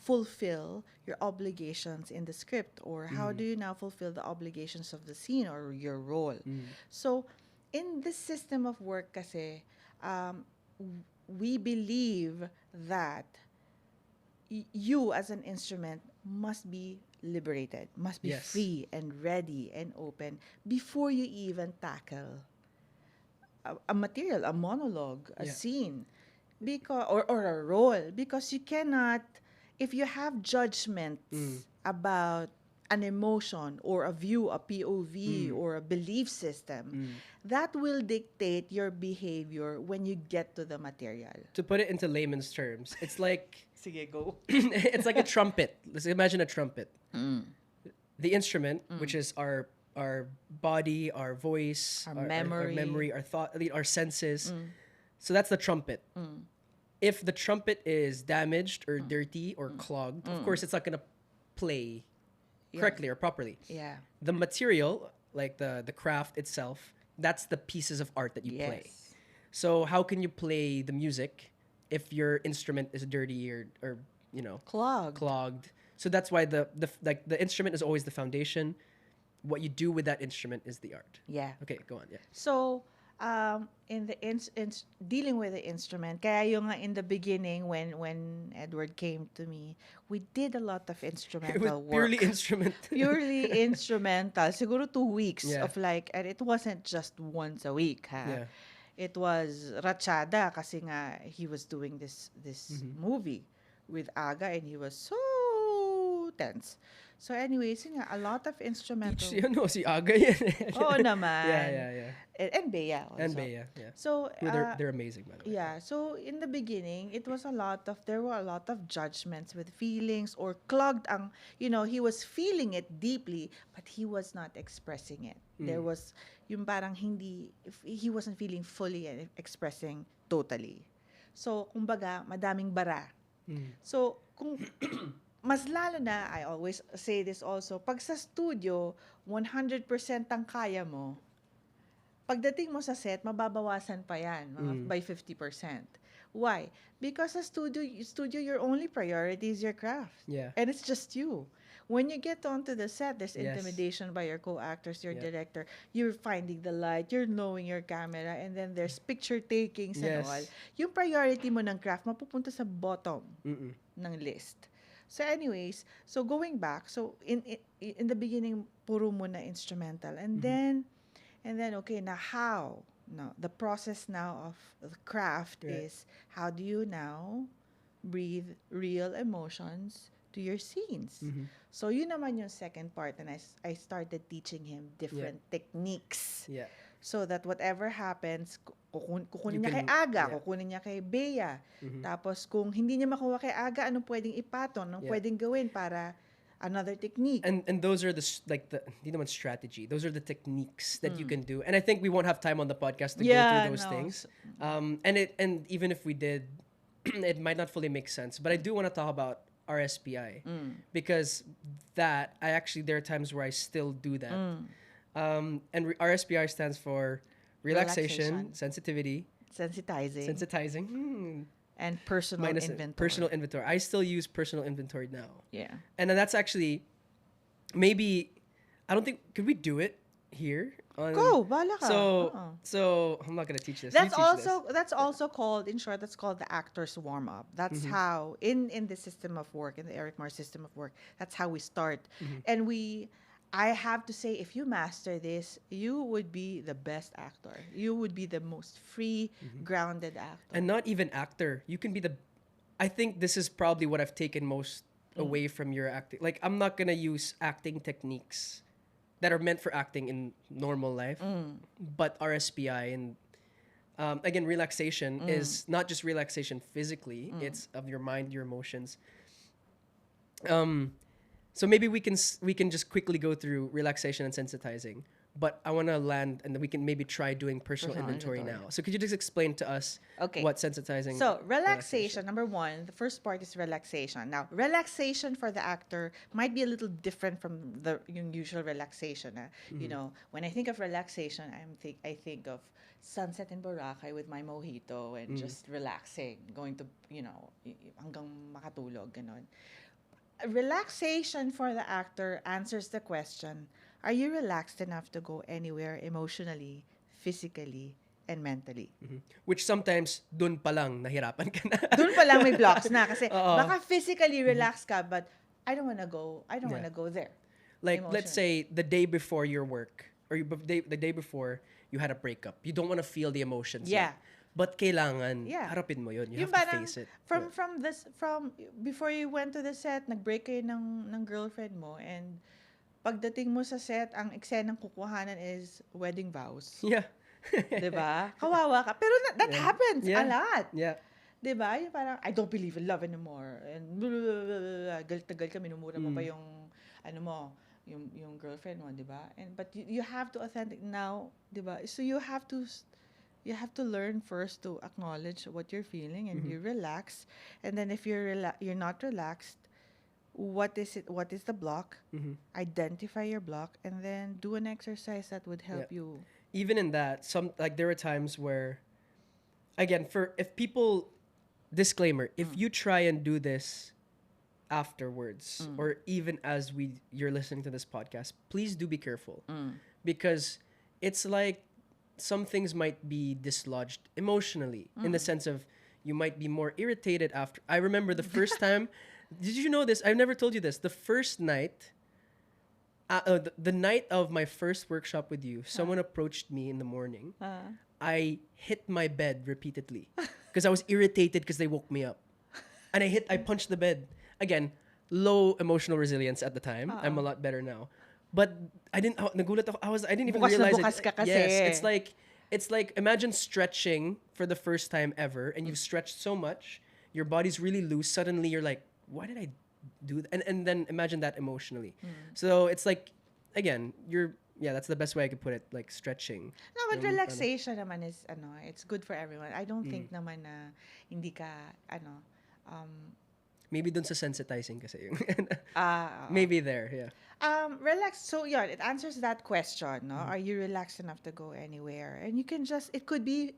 [SPEAKER 2] fulfill your obligations in the script, or how do you now fulfill the obligations of the scene or your role? So in this system of work kasi, we believe that you as an instrument must be liberated, must be
[SPEAKER 1] Yes.
[SPEAKER 2] free and ready and open before you even tackle a material, a monologue, a
[SPEAKER 1] Yeah.
[SPEAKER 2] scene, because or a role, because you cannot, if you have judgments about an emotion or a view, a POV or a belief system, that will dictate your behavior when you get to the material.
[SPEAKER 1] To put it into layman's terms, it's like
[SPEAKER 2] Sige, go.
[SPEAKER 1] it's like a trumpet. Let's imagine a trumpet. The instrument, which is our body, our voice,
[SPEAKER 2] Our
[SPEAKER 1] our
[SPEAKER 2] memory.
[SPEAKER 1] memory, our thought, our senses. So that's the trumpet. If the trumpet is damaged or dirty or clogged, of course it's not gonna play correctly or properly.
[SPEAKER 2] Yeah.
[SPEAKER 1] The material, like the craft itself, that's the pieces of art that you play.
[SPEAKER 2] Yes.
[SPEAKER 1] So how can you play the music if your instrument is dirty or
[SPEAKER 2] Clogged.
[SPEAKER 1] So that's why the instrument is always the foundation. What you do with that instrument is the art.
[SPEAKER 2] Yeah.
[SPEAKER 1] Okay, go on. Yeah.
[SPEAKER 2] So, in the dealing with the instrument, kaya yung nga in the beginning when Edward came to me, we did a lot of
[SPEAKER 1] It was
[SPEAKER 2] instrumental work.
[SPEAKER 1] purely instrument.
[SPEAKER 2] Purely instrumental. Siguro 2 weeks
[SPEAKER 1] Yeah.
[SPEAKER 2] of like, and it wasn't just once a week, ha?
[SPEAKER 1] Yeah.
[SPEAKER 2] It was rachada kasi nga he was doing this movie with Aga, and he was so tense. So anyways, yun nga, a lot of instrumental.
[SPEAKER 1] Si Aga yan.
[SPEAKER 2] Oo naman.
[SPEAKER 1] Yeah.
[SPEAKER 2] And Bea also.
[SPEAKER 1] And Bea, yeah.
[SPEAKER 2] So,
[SPEAKER 1] They're amazing, by the way.
[SPEAKER 2] yeah. So, in the beginning, there were a lot of judgments with feelings or clogged he was feeling it deeply, but he was not expressing it. There was, yung parang he wasn't feeling fully and expressing totally. So, kumbaga, madaming bara. So, kung mas lalo na, I always say this also, pag sa studio, 100% ang kaya mo, pagdating mo sa set, mababawasan pa yan, by 50%. Why? Because sa studio, your only priority is your craft.
[SPEAKER 1] Yeah.
[SPEAKER 2] And it's just you. When you get onto the set, there's
[SPEAKER 1] Yes.
[SPEAKER 2] intimidation by your co-actors, your
[SPEAKER 1] Yeah.
[SPEAKER 2] director. You're finding the light, you're knowing your camera, and then there's picture takings and
[SPEAKER 1] Yes.
[SPEAKER 2] all. Yung priority mo ng craft, mapupunta sa bottom ng list. So anyways, going back, so in the beginning, puro muna instrumental. And then And then, okay, now how? No, the process now of the craft
[SPEAKER 1] Right.
[SPEAKER 2] is how do you now breathe real emotions to your scenes?
[SPEAKER 1] Mm-hmm.
[SPEAKER 2] So yun naman yung second part, and I started teaching him
[SPEAKER 1] Yeah.
[SPEAKER 2] different techniques
[SPEAKER 1] Yeah.
[SPEAKER 2] so that whatever happens,
[SPEAKER 1] You
[SPEAKER 2] kukunin niya kay
[SPEAKER 1] can.
[SPEAKER 2] Aga,
[SPEAKER 1] Yeah.
[SPEAKER 2] kukunin niya kay Bea.
[SPEAKER 1] Mm-hmm.
[SPEAKER 2] Tapos kung hindi niya makuha kay Aga, anong pwedeng ipaton, anong
[SPEAKER 1] Yeah.
[SPEAKER 2] pwedeng gawin para another technique.
[SPEAKER 1] And those are like the hindi naman strategy. Those are the techniques that you
[SPEAKER 2] Mm.
[SPEAKER 1] can do. And I think we won't have time on the podcast to go
[SPEAKER 2] Yeah,
[SPEAKER 1] through those
[SPEAKER 2] no.
[SPEAKER 1] things. And even if we did, it might not fully make sense. But I do want to talk about RSPI
[SPEAKER 2] Mm.
[SPEAKER 1] because that I actually there are times where I still do that.
[SPEAKER 2] Mm.
[SPEAKER 1] And RSPI stands for relaxation,
[SPEAKER 2] Relaxation.
[SPEAKER 1] sensitivity,
[SPEAKER 2] Sensitizing,
[SPEAKER 1] sensitizing,
[SPEAKER 2] and personal
[SPEAKER 1] minus
[SPEAKER 2] inventory.
[SPEAKER 1] personal inventory. I still use personal inventory now.
[SPEAKER 2] Yeah.
[SPEAKER 1] And then that's actually maybe I don't think could we do it here on
[SPEAKER 2] Go, bala ka. Oo.
[SPEAKER 1] so I'm not gonna teach this.
[SPEAKER 2] That's
[SPEAKER 1] You teach
[SPEAKER 2] also that's also called, in short, that's called the actor's warm up. That's
[SPEAKER 1] Mm-hmm.
[SPEAKER 2] how in the system of work, in the Eric Moore system of work, that's how we start.
[SPEAKER 1] Mm-hmm.
[SPEAKER 2] And I have to say, if you master this, you would be the best actor. You would be the most free, grounded actor.
[SPEAKER 1] this. And not even actor. You can be the I think this is probably what I've taken most away from your acting. Like I'm not gonna use acting techniques that are meant for acting in normal life, but RSPI and again relaxation is not just relaxation physically; it's of your mind, your emotions. So maybe we can just quickly go through relaxation and sensitizing. But I want to land, and then we can maybe try doing personal
[SPEAKER 2] Personal
[SPEAKER 1] inventory
[SPEAKER 2] inventory.
[SPEAKER 1] now. So could you just explain to us
[SPEAKER 2] Okay.
[SPEAKER 1] what sensitizing?
[SPEAKER 2] So, relaxation, number one, the first part is relaxation. Now, relaxation for the actor might be a little different from the yung usual relaxation. You know, when I think of relaxation, I think of sunset in Boracay with my mojito and just relaxing, going to, hanggang makatulog, ganon. Relaxation for the actor answers the question, are you relaxed enough to go anywhere emotionally, physically, and mentally?
[SPEAKER 1] Which sometimes dun pa lang nahirapan ka na.
[SPEAKER 2] Doon pa lang may blocks na kasi
[SPEAKER 1] Oo.
[SPEAKER 2] baka physically relaxed ka but I don't want to go
[SPEAKER 1] Yeah.
[SPEAKER 2] there.
[SPEAKER 1] Like let's
[SPEAKER 2] Emotionally.
[SPEAKER 1] say the day before your work or the day before you had a breakup. You don't want to feel the emotions.
[SPEAKER 2] Yeah.
[SPEAKER 1] yet. But kailangan
[SPEAKER 2] Yeah.
[SPEAKER 1] harapin mo yun. You
[SPEAKER 2] Yung
[SPEAKER 1] have to
[SPEAKER 2] parang
[SPEAKER 1] face it.
[SPEAKER 2] from before you went to the set, nag-break kayo ng girlfriend mo and pagdating mo sa set, ang eksenang kukuhanan is wedding vows.
[SPEAKER 1] Yeah.
[SPEAKER 2] 'Di ba? Kawawa ka. Pero that happens
[SPEAKER 1] Yeah.
[SPEAKER 2] a lot.
[SPEAKER 1] Yeah.
[SPEAKER 2] 'Di ba? Yung parang, I don't believe in love anymore. And blah, blah, blah, blah, blah. Galit na galit ka, minumura mo pa yung, yung girlfriend mo, 'di ba? But you have to authentic now, 'di ba? So you have to learn first to acknowledge what you're feeling and you relax. And then if you're not relaxed, what is it? What is the block? Identify your block and then do an exercise that would help you.
[SPEAKER 1] Even in that, there were times where, again, if people, disclaimer, if you try and do this afterwards or even as you're listening to this podcast, please do be careful because it's like some things might be dislodged emotionally in the sense of you might be more irritated after. I remember the first time. Did you know this? I've never told you this. The first night, the night of my first workshop with you, someone approached me in the morning. I hit my bed repeatedly because I was irritated because they woke me up, and I punched the bed again. Low emotional resilience at the time. I'm a lot better now. But I didn't. Nagulat ako. I didn't even
[SPEAKER 2] Bukas na
[SPEAKER 1] realize
[SPEAKER 2] bukas
[SPEAKER 1] it.
[SPEAKER 2] ka kasi.
[SPEAKER 1] Yes, it's like imagine stretching for the first time ever, and you've stretched so much, your body's really loose. Suddenly, you're like, why did I do that? And then imagine that emotionally. So it's like, again, that's the best way I could put it. Like stretching.
[SPEAKER 2] No, but relaxation naman is, it's good for everyone. I don't think naman na hindi ka,
[SPEAKER 1] Maybe dun sa sensitizing kasi yung
[SPEAKER 2] oo.
[SPEAKER 1] maybe there, yeah.
[SPEAKER 2] Relax. So, yeah, it answers that question, no? Are you relaxed enough to go anywhere? And you can it could be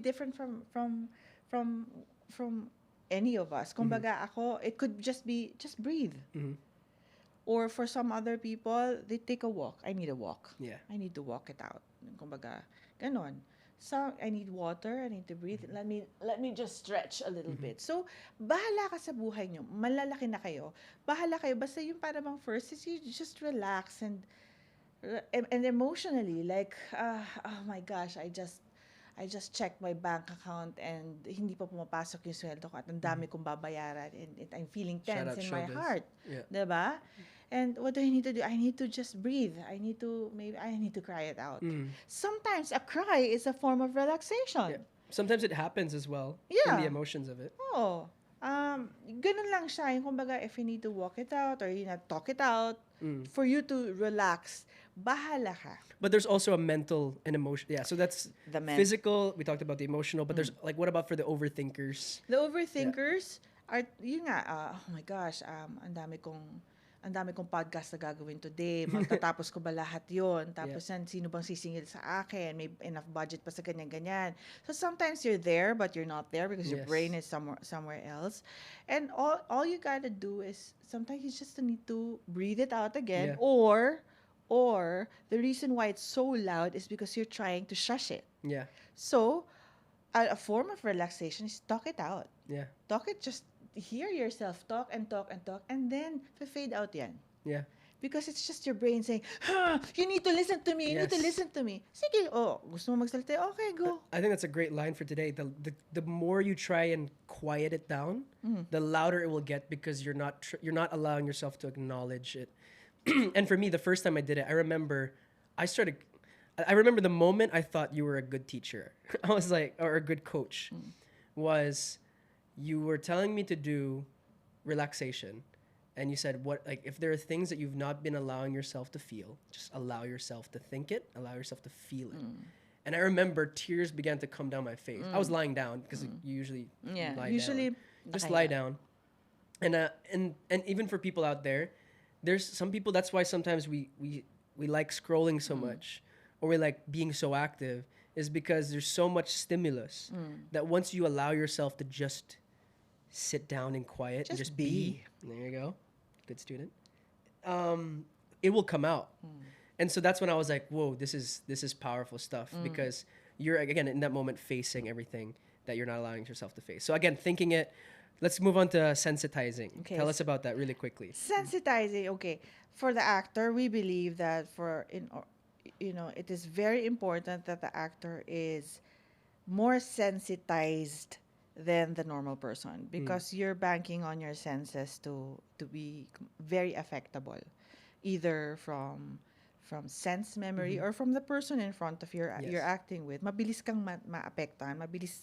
[SPEAKER 2] different from any of us. Kumbaga ako, it could just be, just breathe. Or for some other people, they take a walk. I need a walk.
[SPEAKER 1] Yeah.
[SPEAKER 2] I need to walk it out. Kumbaga, ganon. So, I need water, I need to breathe. Let me just stretch a little bit. So, bahala ka sa buhay nyo. Malalaki na kayo. Bahala kayo. Basta yung para bang first is you just relax and And emotionally, like, oh my gosh, I just checked my bank account and hindi pa pumapasok yung sweldo ko at ang dami kong babayaran and I'm feeling
[SPEAKER 1] Shout
[SPEAKER 2] tense
[SPEAKER 1] out
[SPEAKER 2] in my
[SPEAKER 1] showbiz.
[SPEAKER 2] heart.
[SPEAKER 1] Yeah.
[SPEAKER 2] 'Di ba? And what do I need to do? I need to just breathe. Maybe I need to cry it out.
[SPEAKER 1] Mm.
[SPEAKER 2] Sometimes a cry is a form of
[SPEAKER 1] Yeah.
[SPEAKER 2] relaxation.
[SPEAKER 1] Sometimes it happens as well in the
[SPEAKER 2] Yeah.
[SPEAKER 1] emotions of it.
[SPEAKER 2] Oh. Ganun lang siya. Yung kumbaga, if you need to walk it out or talk it out,
[SPEAKER 1] Mm.
[SPEAKER 2] for you to relax, bahala ka.
[SPEAKER 1] But there's also a mental and emotion. Yeah, so that's
[SPEAKER 2] The
[SPEAKER 1] physical. We talked about the emotional, but there's like, what about for the overthinkers?
[SPEAKER 2] The overthinkers are, yun nga, oh my gosh, ang dami kong podcast na gagawin today. Matatapos ko ba lahat yon? Tapos yan, sino bang sisingil sa akin? May enough budget pa sa ganyan-ganyan. So sometimes you're there, but you're not there because your
[SPEAKER 1] Yes.
[SPEAKER 2] brain is somewhere else. And all you gotta do is, sometimes you just need to breathe it out again.
[SPEAKER 1] Yeah.
[SPEAKER 2] Or the reason why it's so loud is because you're trying to shush it.
[SPEAKER 1] Yeah,
[SPEAKER 2] So, a form of relaxation is talk it out.
[SPEAKER 1] yeah,
[SPEAKER 2] Talk it, just hear yourself talk and talk and talk, and then fade out yan.
[SPEAKER 1] yeah.
[SPEAKER 2] Because it's just your brain saying, you need to listen to me, you need to
[SPEAKER 1] Yes.
[SPEAKER 2] listen to me. Sige, gusto mo magsalita? Okay, go.
[SPEAKER 1] I think that's a great line for today. The more you try and quiet it down, the louder it will get because you're not allowing yourself to acknowledge it. And for me, the first time I did it, I remember I remember the moment I thought you were a good teacher. I was like, or a good coach, was you were telling me to do relaxation. And you said, what, like, if there are things that you've not been allowing yourself to feel, just allow yourself to think it, allow yourself to feel it. And I remember tears began to come down my face. I was lying down because you usually
[SPEAKER 2] Yeah,
[SPEAKER 1] lie
[SPEAKER 2] usually,
[SPEAKER 1] down. Just
[SPEAKER 2] nakaya.
[SPEAKER 1] lie down. And even for people out there, there's some people, that's why sometimes we like scrolling so much, or we like being so active, is because there's so much stimulus that once you allow yourself to just sit down in quiet and
[SPEAKER 2] Just
[SPEAKER 1] just be. There you go. Good student. It will come out. And so that's when I was like, whoa, this is powerful stuff, because you're again in that moment facing everything that you're not allowing yourself to face. So again, thinking it. Let's move on to sensitizing.
[SPEAKER 2] Okay.
[SPEAKER 1] Tell us about that really quickly.
[SPEAKER 2] Sensitizing, okay. For the actor, we believe that it is very important that the actor is more sensitized than the normal person because you're banking on your senses to be very affectable, either from sense memory or from the person in front of you're
[SPEAKER 1] Yes.
[SPEAKER 2] acting with. Mabilis kang maapektuhan, mabilis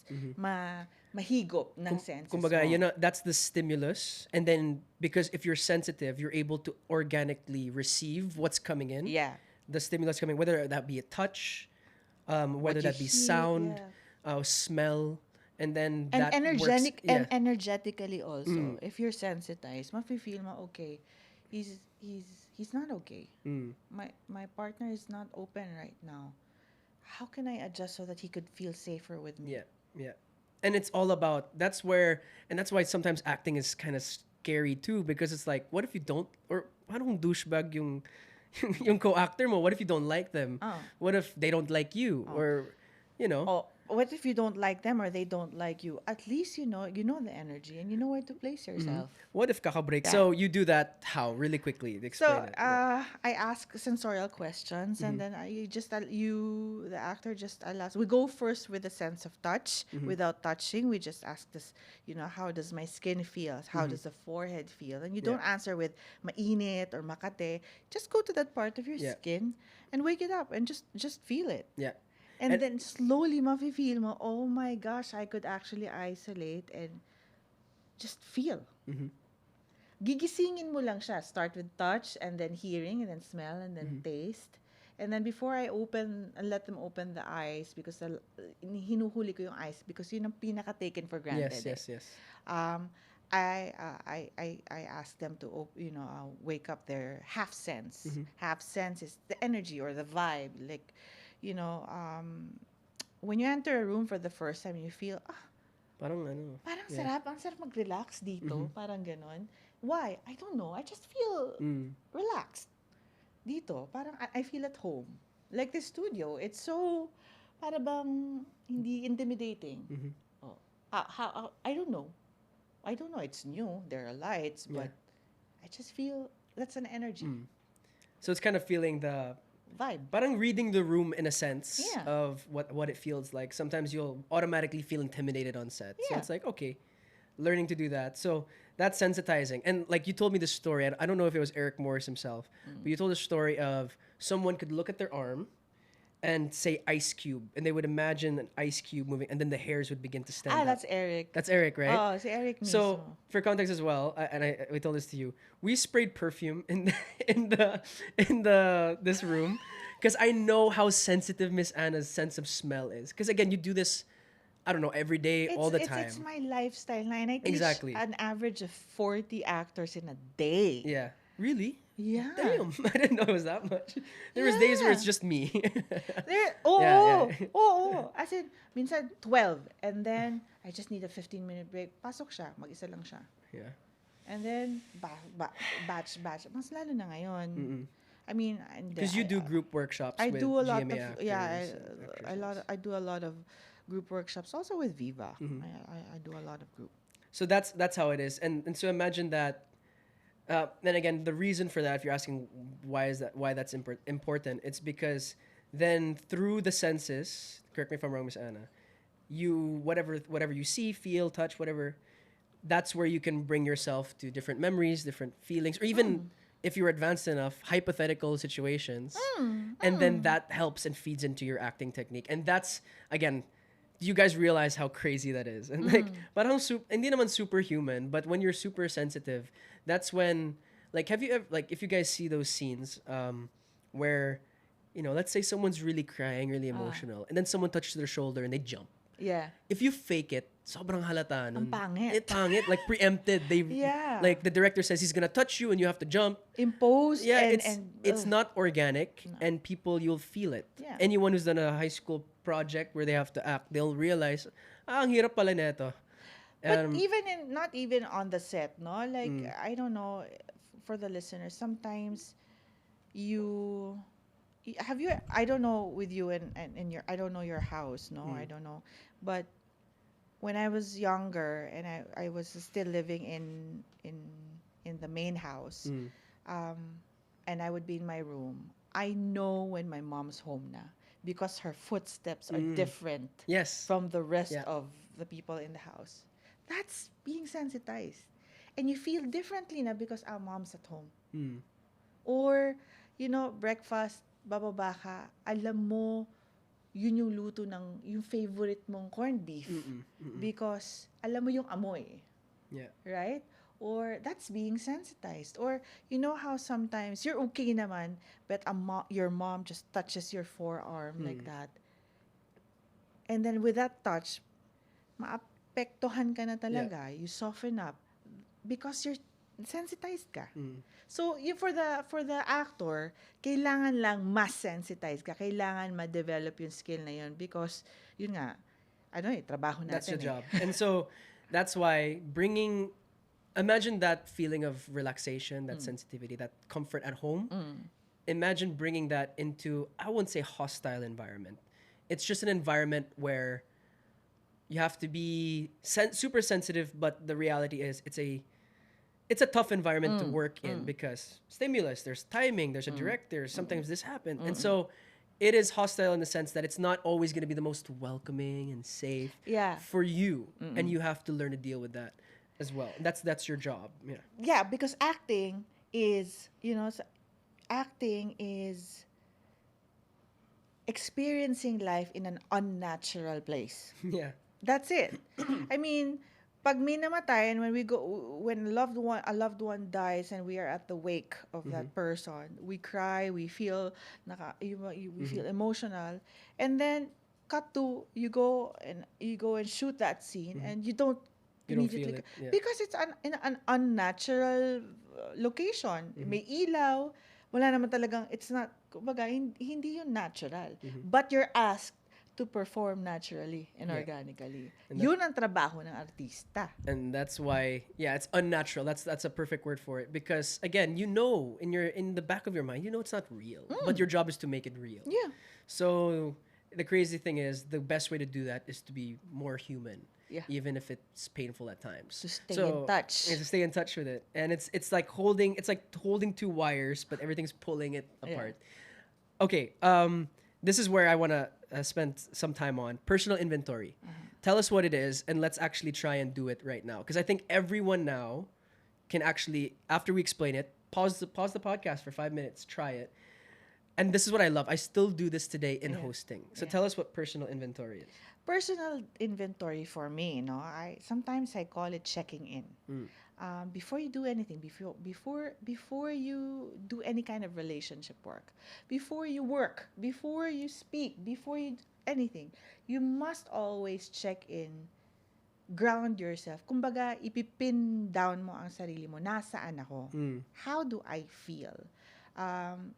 [SPEAKER 2] mahigop ng senses
[SPEAKER 1] Kumbaga,
[SPEAKER 2] mo.
[SPEAKER 1] that's the stimulus. And then because if you're sensitive, you're able to organically receive what's coming in.
[SPEAKER 2] Yeah.
[SPEAKER 1] The stimulus coming, whether that be a touch, whether
[SPEAKER 2] What you
[SPEAKER 1] that be
[SPEAKER 2] hear,
[SPEAKER 1] sound,
[SPEAKER 2] yeah.
[SPEAKER 1] Smell, and then
[SPEAKER 2] And
[SPEAKER 1] that
[SPEAKER 2] energetic
[SPEAKER 1] works. Yeah.
[SPEAKER 2] and energetically also. If you're sensitized, mafe-feel mo okay. He's not okay. My partner is not open right now. How can I adjust so that he could feel safer with me?
[SPEAKER 1] Yeah, yeah. And it's all about, that's why sometimes acting is kind of scary too, because it's like, what if you don't, or anong douchebag yung co-actor mo? What if you don't like them?
[SPEAKER 2] Oh.
[SPEAKER 1] What if they don't like you? Or,
[SPEAKER 2] What if you don't like them or they don't like you? At least you know the energy and you know where to place yourself.
[SPEAKER 1] what if kakabreak?
[SPEAKER 2] Yeah.
[SPEAKER 1] So you do that how? Really quickly, explain
[SPEAKER 2] So
[SPEAKER 1] it. Yeah.
[SPEAKER 2] I ask sensorial questions, and then the actor just allows. We go first with a sense of touch, without touching. We just ask this, how does my skin feel? How does the forehead feel? And you don't answer with mainit or makate. Just go to that part of your
[SPEAKER 1] Yeah.
[SPEAKER 2] skin and wake it up and just feel it.
[SPEAKER 1] Yeah.
[SPEAKER 2] And,
[SPEAKER 1] And-
[SPEAKER 2] then slowly mafe-feel mo, oh my gosh, I could actually isolate and just feel. Gigisingin mo lang siya. Start with touch and then hearing and then smell and then taste. And then before I let them open the eyes because hinuhuli ko yung eyes because yun ang pinaka-taken for granted.
[SPEAKER 1] Yes.
[SPEAKER 2] I ask them to wake up their half sense. Half sense is the energy or the vibe. Like, when you enter a room for the first time, you feel,
[SPEAKER 1] Parang
[SPEAKER 2] parang
[SPEAKER 1] yeah.
[SPEAKER 2] sarap. Ang sarap mag-relax dito. Parang ganon. Why? I don't know. I just feel relaxed dito. Parang I feel at home. Like the studio, it's so, para bang hindi intimidating. Oh, how I don't know. It's new. There are lights, but I just feel that's an energy.
[SPEAKER 1] So it's kind of feeling
[SPEAKER 2] vibe.
[SPEAKER 1] Parang reading the room in a sense
[SPEAKER 2] Yeah.
[SPEAKER 1] of what it feels like. Sometimes you'll automatically feel intimidated on set. So
[SPEAKER 2] Yeah.
[SPEAKER 1] it's like, okay, learning to do that. So that's sensitizing. And like you told me the story, I don't know if it was Eric Morris himself, but you told a story of someone could look at their arm and say ice cube, and they would imagine an ice cube moving, and then the hairs would begin to stand up.
[SPEAKER 2] That's Eric.
[SPEAKER 1] That's Eric, right?
[SPEAKER 2] Oh, si Eric mismo.
[SPEAKER 1] So for context as well, we told this to you. We sprayed perfume in the this room because I know how sensitive Miss Anna's sense of smell is. Because again, you do this, I don't know, every day, all the time.
[SPEAKER 2] It's my lifestyle na, and I teach
[SPEAKER 1] Exactly.
[SPEAKER 2] an average of 40 actors in a day.
[SPEAKER 1] Yeah. Really?
[SPEAKER 2] Yeah.
[SPEAKER 1] Damn, I didn't know it was that much. There was days where it's
[SPEAKER 2] Yeah.
[SPEAKER 1] just me.
[SPEAKER 2] Oo. As in, minsan 12. And then, I just need a 15-minute break. Pasok siya. Mag-isa lang siya.
[SPEAKER 1] Yeah.
[SPEAKER 2] And then, batch. Mas lalo na ngayon. I mean,
[SPEAKER 1] Because you do group workshops
[SPEAKER 2] I
[SPEAKER 1] with
[SPEAKER 2] do a lot
[SPEAKER 1] GMA
[SPEAKER 2] of
[SPEAKER 1] actors and actresses.
[SPEAKER 2] I do a lot of group workshops also with Viva.
[SPEAKER 1] Mm-hmm.
[SPEAKER 2] I do a lot of group.
[SPEAKER 1] So that's how it is, and so imagine that. Then again, the reason for that, if you're asking why that's important, it's because then through the senses, correct me if I'm wrong, Miss Anna, you whatever you see, feel, touch, whatever, that's where you can bring yourself to different memories, different feelings, or even if you're advanced enough, hypothetical situations, and then that helps and feeds into your acting technique, and that's again. You guys realize how crazy that is, and like, parang hindi naman superhuman, but when you're super sensitive, that's when, like, have you ever, like, if you guys see those scenes, where, let's say someone's really crying, really emotional, and then someone touches their shoulder and they jump.
[SPEAKER 2] Yeah.
[SPEAKER 1] If you fake it, sobrang halata nun.
[SPEAKER 2] Ang pangit.
[SPEAKER 1] Pangit, like preempted.
[SPEAKER 2] Yeah.
[SPEAKER 1] Like the director says he's gonna touch you and you have to jump.
[SPEAKER 2] Impose
[SPEAKER 1] Yeah,
[SPEAKER 2] and
[SPEAKER 1] it's not organic, and you'll feel it.
[SPEAKER 2] Yeah.
[SPEAKER 1] Anyone who's done a high school project where they have to act, they'll realize, ang hirap pala neto.
[SPEAKER 2] But not even on the set, no? Like, I don't know, for the listeners, sometimes I don't know with you and in your, I don't know your house, no? I don't know. But when I was younger and I was still living in the main house, and I would be in my room, I know when my mom's home na because her footsteps are different
[SPEAKER 1] Yes.
[SPEAKER 2] from the rest
[SPEAKER 1] Yeah.
[SPEAKER 2] of the people in the house. That's being sensitized. And you feel differently na because our mom's at home. Or, breakfast, bababa ka, alam mo, yun yung luto yung favorite mong corned beef. Because alam mo yung amoy.
[SPEAKER 1] Yeah.
[SPEAKER 2] Right? Or that's being sensitized. Or you know how sometimes you're okay naman, but your mom just touches your forearm like that. And then with that touch, maapektuhan ka na talaga. You soften up because you're sensitized ka. So for the actor, kailangan lang mas sensitized ka. Kailangan ma-develop yung skill na yun because yun nga, trabaho natin.
[SPEAKER 1] That's the job. And so that's why imagine that feeling of relaxation, that sensitivity, that comfort at home. Imagine bringing that into, I wouldn't say hostile environment. It's just an environment where you have to be super sensitive, but the reality is it's a tough environment to work in because stimulus, there's timing, there's a director, sometimes this happened. And so it is hostile in the sense that it's not always going to be the most welcoming and safe for you. And you have to learn to deal with that as well. That's your job. Yeah.
[SPEAKER 2] Yeah, because acting is experiencing life in an unnatural place.
[SPEAKER 1] Yeah.
[SPEAKER 2] That's it. I mean, pag may namatay and when a loved one dies and we are at the wake of that person, we cry, we feel we feel emotional, and then cut to you go and shoot that scene and you don't
[SPEAKER 1] You don't feel
[SPEAKER 2] immediately
[SPEAKER 1] it, yeah.
[SPEAKER 2] because it's in an unnatural location. May ilaw, wala naman talagang, it's not, kumbaga, hindi yun natural. But you're asked to perform naturally and organically. Yun ang trabaho ng artista.
[SPEAKER 1] And that's why, it's unnatural. That's a perfect word for it. Because again, in the back of your mind, it's not real. But your job is to make it real.
[SPEAKER 2] Yeah.
[SPEAKER 1] So the crazy thing is, the best way to do that is to be more human.
[SPEAKER 2] Yeah.
[SPEAKER 1] Even if it's painful at times.
[SPEAKER 2] To stay in touch.
[SPEAKER 1] To stay in touch with it. And it's like holding two wires, but everything's pulling it apart. Okay. This is where I want to spend some time on personal inventory. Tell us what it is, and let's actually try and do it right now. Because I think everyone now can actually, after we explain it, pause the podcast for 5 minutes, try it. And this is what I love. I still do this today in
[SPEAKER 2] Yeah.
[SPEAKER 1] hosting. So
[SPEAKER 2] Yeah.
[SPEAKER 1] tell us what personal inventory is.
[SPEAKER 2] Personal inventory for me, no, I sometimes I call it checking in. Before you do anything, before you do any kind of relationship work, before you speak, before you anything, you must always check in, ground yourself. Kumbaga, ipipin down mo ang sarili mo. Nasaan ako? How do I feel?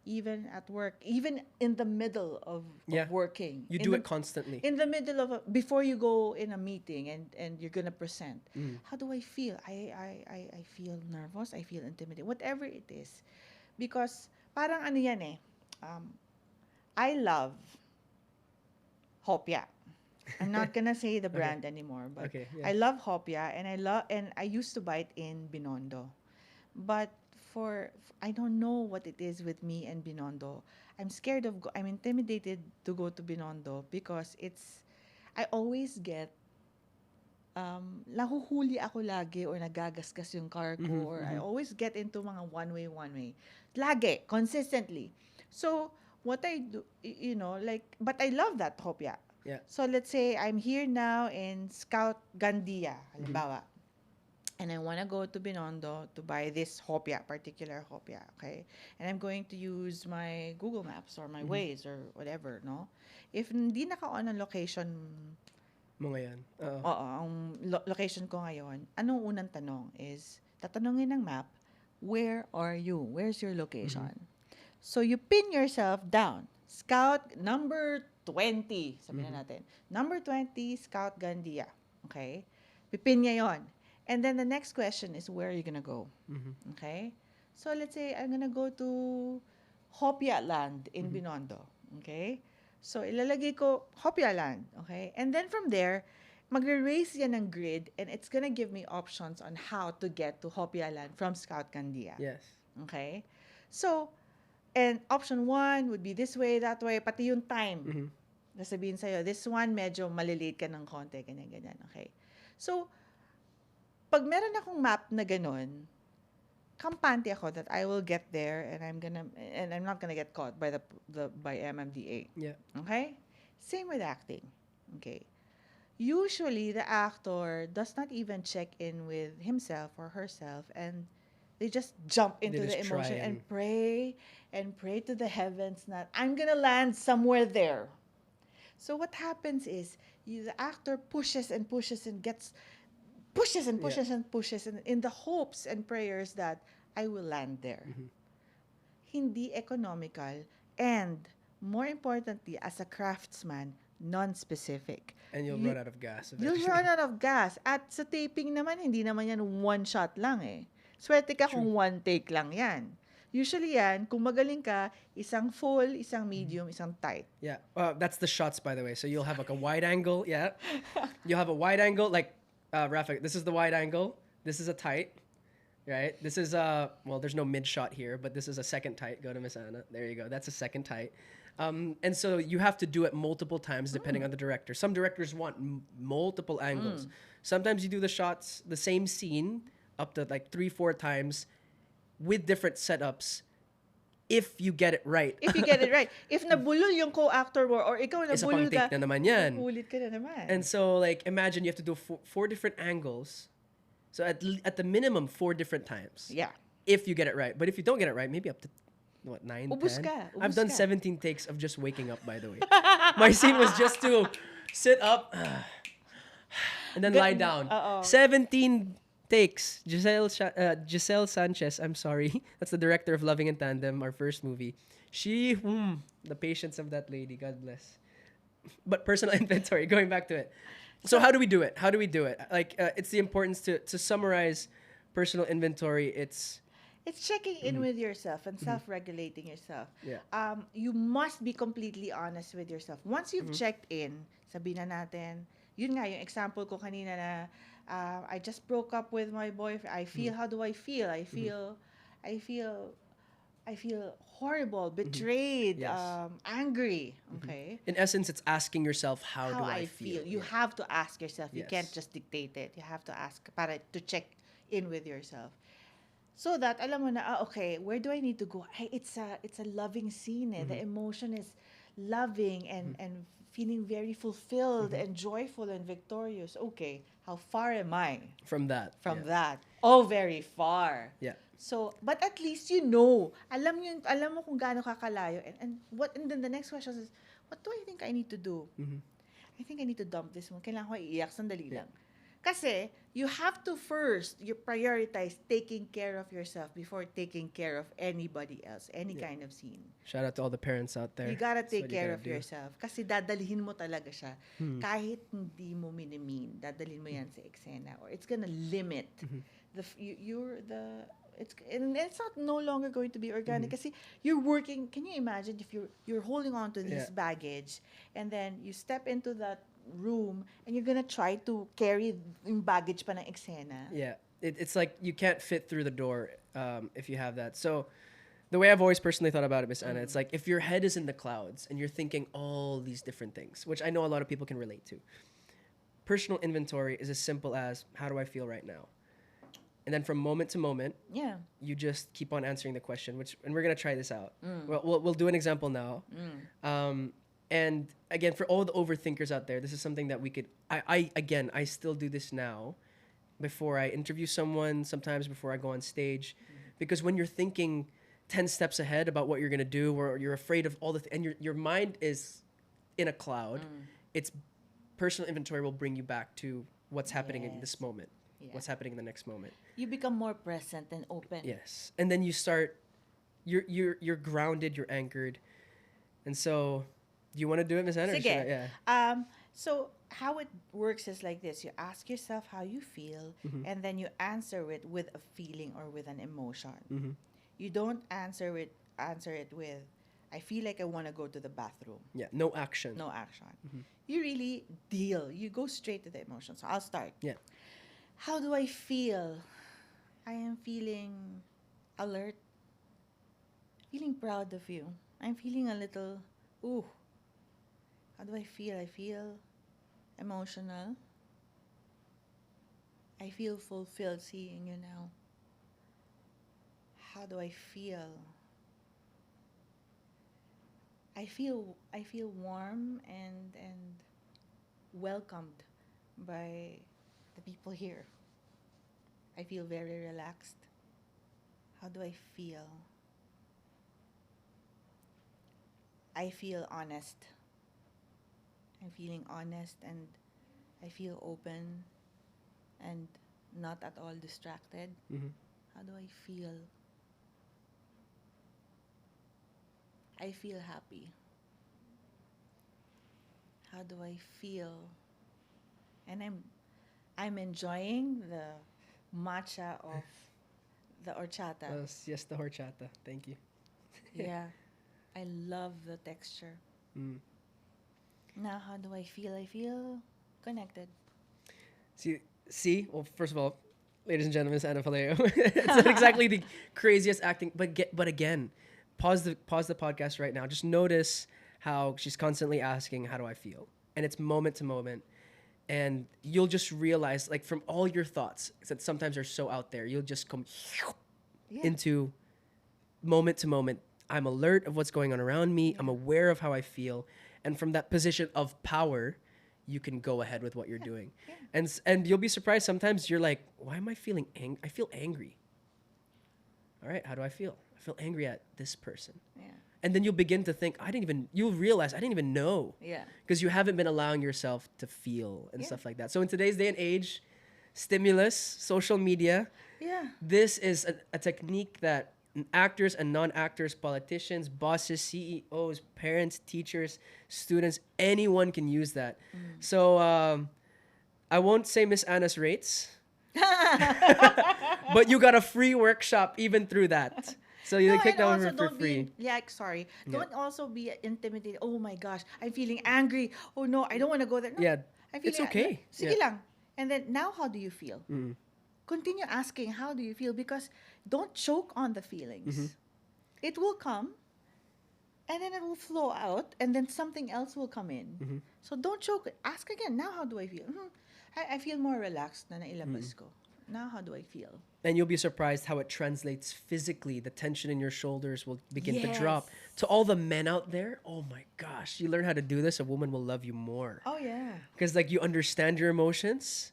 [SPEAKER 2] Even at work, even in the middle of
[SPEAKER 1] Yeah.
[SPEAKER 2] working.
[SPEAKER 1] You
[SPEAKER 2] in
[SPEAKER 1] do
[SPEAKER 2] the,
[SPEAKER 1] it constantly.
[SPEAKER 2] in the middle of before you go in a meeting and you're gonna present. How do I feel? I feel nervous, I feel intimidated, whatever it is, because parang ano yan eh, I love Hopia. I'm not gonna say the brand anymore, but
[SPEAKER 1] Okay, yeah.
[SPEAKER 2] I love Hopia, and I used to buy it in Binondo. But I don't know what it is with me and Binondo. I'm intimidated to go to Binondo because I always get nahuhuli ako lagi or nagagasgas yung car ko, or I always get into mga one-way. Lagi, consistently. So, what I do, but I love that Hopia.
[SPEAKER 1] Yeah.
[SPEAKER 2] So, let's say I'm here now in Scout Gandia, halimbawa. And I want to go to Binondo to buy this particular Hopia, okay? And I'm going to use my Google Maps or my Waze or whatever, no? If hindi naka-on ang location
[SPEAKER 1] Mo ngayon. Oo.
[SPEAKER 2] Oo, ang location ko ngayon, anong unang tanong is, tatanungin ng map, where are you? Where's your location? So, you pin yourself down. Scout number 20, sabihin na natin. Number 20, Scout Gandia. Okay? Pipin niya yon. And then the next question is, where are you gonna go? Okay? So, let's say, I'm gonna go to Hopia Land in Binondo. Okay? So, ilalagay ko Hopia Land. Okay? And then from there, magre-raise yan ng grid, and it's gonna give me options on how to get to Hopia Land from Scout Gandia.
[SPEAKER 1] Yes.
[SPEAKER 2] Okay? So, and option 1 would be this way, that way, pati yung time. Nasabihin sa'yo, this one, medyo malilate ka ng konti, ganyan. Okay? So, pag meron akong map na ganun, kampante ako that I will get there and I'm not gonna get caught by by MMDA.
[SPEAKER 1] Yeah.
[SPEAKER 2] Okay? Same with acting. Okay? Usually, the actor does not even check in with himself or herself, and they just jump into
[SPEAKER 1] They
[SPEAKER 2] the
[SPEAKER 1] just
[SPEAKER 2] emotion
[SPEAKER 1] try
[SPEAKER 2] and pray to the heavens that I'm gonna land somewhere there. So what happens is, the actor pushes and in the hopes and prayers that I will land there. Hindi economical, and more importantly, as a craftsman, non-specific.
[SPEAKER 1] And you'll run out of gas
[SPEAKER 2] You'll
[SPEAKER 1] eventually.
[SPEAKER 2] run out of gas. At sa taping naman, hindi naman yan one shot lang eh. Swerte ka kung one take lang yan. Usually yan, kung magaling ka, isang full, isang medium, isang tight.
[SPEAKER 1] Yeah. That's the shots, by the way. So you'll have like a wide angle. Yeah. You'll have a wide angle. Like, Rafa, this is the wide angle. This is a tight. Right? This is well, there's no mid shot here, but this is a second tight. Go to Miss Anna. There you go. That's a second tight. And so you have to do it multiple times depending on the director. Some directors want multiple angles. Sometimes you do the shots, the same scene, up to like 3-4 times with different setups if you get it right.
[SPEAKER 2] If you get it right. If nabulol yung co-actor mo or ikaw
[SPEAKER 1] Isa pang
[SPEAKER 2] nabulol
[SPEAKER 1] take
[SPEAKER 2] ka,
[SPEAKER 1] na naman yan.
[SPEAKER 2] ulit ka na naman.
[SPEAKER 1] And so, like, imagine you have to do four different angles. So at the minimum, 4 different times.
[SPEAKER 2] Yeah.
[SPEAKER 1] If you get it right. But if you don't get it right, maybe up to, 9,
[SPEAKER 2] Ubus
[SPEAKER 1] 10?
[SPEAKER 2] ka,
[SPEAKER 1] I've
[SPEAKER 2] ubus
[SPEAKER 1] done
[SPEAKER 2] ka.
[SPEAKER 1] 17 takes of just waking up, by the way. My scene was just to sit up and then lie down. 17 takes. Giselle Sanchez, I'm sorry. That's the director of Loving in Tandem, our first movie. She, the patience of that lady, God bless. But personal inventory, going back to it. So how do we do it? Like, it's the importance to summarize personal inventory. It's
[SPEAKER 2] checking in with yourself and self-regulating yourself.
[SPEAKER 1] Yeah.
[SPEAKER 2] You must be completely honest with yourself. Once you've checked in, sabihin na natin, yun nga, yung example ko kanina na, I just broke up with my boyfriend. I feel, how do I feel? I feel I feel horrible, betrayed,
[SPEAKER 1] Yes.
[SPEAKER 2] angry. Okay.
[SPEAKER 1] In essence, it's asking yourself, how
[SPEAKER 2] How
[SPEAKER 1] do I
[SPEAKER 2] I
[SPEAKER 1] feel?
[SPEAKER 2] feel. You
[SPEAKER 1] Yeah.
[SPEAKER 2] have to ask yourself. You can't
[SPEAKER 1] Yes.
[SPEAKER 2] just dictate it. You have to ask para to check in with yourself. So that alam mo na, okay, where do I need to go? Ay, it's a loving scene. Eh. The emotion is loving and feeling very fulfilled and joyful and victorious. Okay, how far am I
[SPEAKER 1] From that.
[SPEAKER 2] from
[SPEAKER 1] Yeah.
[SPEAKER 2] that? Oh, very far.
[SPEAKER 1] Yeah.
[SPEAKER 2] So, but at least you know. Alam mo kung gaano kakalayo. And then the next question is, what do I think I need to do? I think I need to dump this one. Kailangan ko iiyak. Sandali
[SPEAKER 1] Yeah.
[SPEAKER 2] lang. Kasi, you have to first, you prioritize taking care of yourself before taking care of anybody else, any kind of scene.
[SPEAKER 1] Shout out to all the parents out there.
[SPEAKER 2] You gotta
[SPEAKER 1] That's
[SPEAKER 2] take
[SPEAKER 1] what you
[SPEAKER 2] care
[SPEAKER 1] gotta
[SPEAKER 2] of
[SPEAKER 1] do.
[SPEAKER 2] yourself. Kasi dadalhin mo talaga siya. Kahit hindi mo minimin, dadalhin mo yan sa eksena. Or it's gonna limit it's not no longer going to be organic kasi you're working. Can you imagine if you're holding on to this
[SPEAKER 1] Yeah.
[SPEAKER 2] baggage and then you step into that room and you're gonna try to carry yung baggage pa ng eksena.
[SPEAKER 1] Yeah. It's like you can't fit through the door if you have that. So the way I've always personally thought about it, Miss Anna, it's like if your head is in the clouds and you're thinking all these different things, which I know a lot of people can relate to. Personal inventory is as simple as, how do I feel right now? And then from moment to moment,
[SPEAKER 2] Yeah.
[SPEAKER 1] you just keep on answering the question, and we're going to try this out. We'll do an example now. And again, for all the overthinkers out there, this is something that we could, I still do this now before I interview someone, sometimes before I go on stage. Because when you're thinking 10 steps ahead about what you're going to do, or you're afraid of all and your mind is in a cloud, it's personal inventory will bring you back to what's happening in this moment, what's happening in the next moment.
[SPEAKER 2] You become more present and open.
[SPEAKER 1] Yes. And then you start, you're grounded, you're anchored. And so, do you want to do it, Miss Anna? or should I-
[SPEAKER 2] Sige.
[SPEAKER 1] Yeah.
[SPEAKER 2] So how it works is like this. You ask yourself how you feel, and then you answer it with a feeling or with an emotion. You don't answer it with, I feel like I want to go to the bathroom.
[SPEAKER 1] Yeah. No action.
[SPEAKER 2] No action. You really deal. You go straight to the emotion. So I'll start.
[SPEAKER 1] Yeah.
[SPEAKER 2] How do I feel? I am feeling alert. Feeling proud of you. I'm feeling a little, ooh. How do I feel? I feel emotional. I feel fulfilled seeing you now. How do I feel? I feel warm and welcomed by the people here. I feel very relaxed. How do I feel? I feel honest. I'm feeling honest and I feel open and not at all distracted. How do I feel? I feel happy. How do I feel? And I'm enjoying the matcha of the horchata.
[SPEAKER 1] Yes, the horchata. Thank you.
[SPEAKER 2] Yeah. I love the texture. Now, how do I feel? I feel connected.
[SPEAKER 1] See. Well, first of all, ladies and gentlemen, it's Anna Paleo. It's not exactly the craziest acting, but again, pause the podcast right now. Just notice how she's constantly asking, "How do I feel?" And it's moment to moment, and you'll just realize, like from all your thoughts that sometimes are so out there, you'll just come into moment to moment. I'm alert of what's going on around me. I'm aware of how I feel. And from that position of power, you can go ahead with what you're doing. And you'll be surprised sometimes you're like, why am I feeling angry? I feel angry. All right, how do I feel? I feel angry at this person.
[SPEAKER 2] Yeah.
[SPEAKER 1] And then you'll begin to think, you'll realize I didn't even know.
[SPEAKER 2] Yeah.
[SPEAKER 1] Because you haven't been allowing yourself to feel and stuff like that. So in today's day and age, stimulus, social media,
[SPEAKER 2] Yeah.
[SPEAKER 1] this is a technique that actors and non-actors, politicians, bosses, CEOs, parents, teachers, students, anyone can use that. So I won't say Miss Anna's rates, but you got a free workshop even through that. So you
[SPEAKER 2] No,
[SPEAKER 1] click
[SPEAKER 2] and
[SPEAKER 1] that one
[SPEAKER 2] also
[SPEAKER 1] for
[SPEAKER 2] don't
[SPEAKER 1] free.
[SPEAKER 2] Don't also be intimidated. Oh my gosh, I'm feeling angry. Oh no, I don't want to go there. No,
[SPEAKER 1] Yeah,
[SPEAKER 2] I'm
[SPEAKER 1] it's
[SPEAKER 2] feeling
[SPEAKER 1] okay.
[SPEAKER 2] Sige
[SPEAKER 1] Yeah.
[SPEAKER 2] lang. And then now, how do you feel? Continue asking, how do you feel? Because don't choke on the feelings. it will come, and then it will flow out, and then something else will come in.
[SPEAKER 1] Mhm.
[SPEAKER 2] So don't choke. Ask again. Now, how do I feel? I feel more relaxed na nailabas ko. Now, how do I feel?
[SPEAKER 1] And you'll be surprised how it translates physically. The tension in your shoulders will begin to
[SPEAKER 2] Yes.
[SPEAKER 1] drop. To all the men out there, oh my gosh, you learn how to do this, a woman will love you more.
[SPEAKER 2] Oh, yeah.
[SPEAKER 1] Because like you understand your emotions.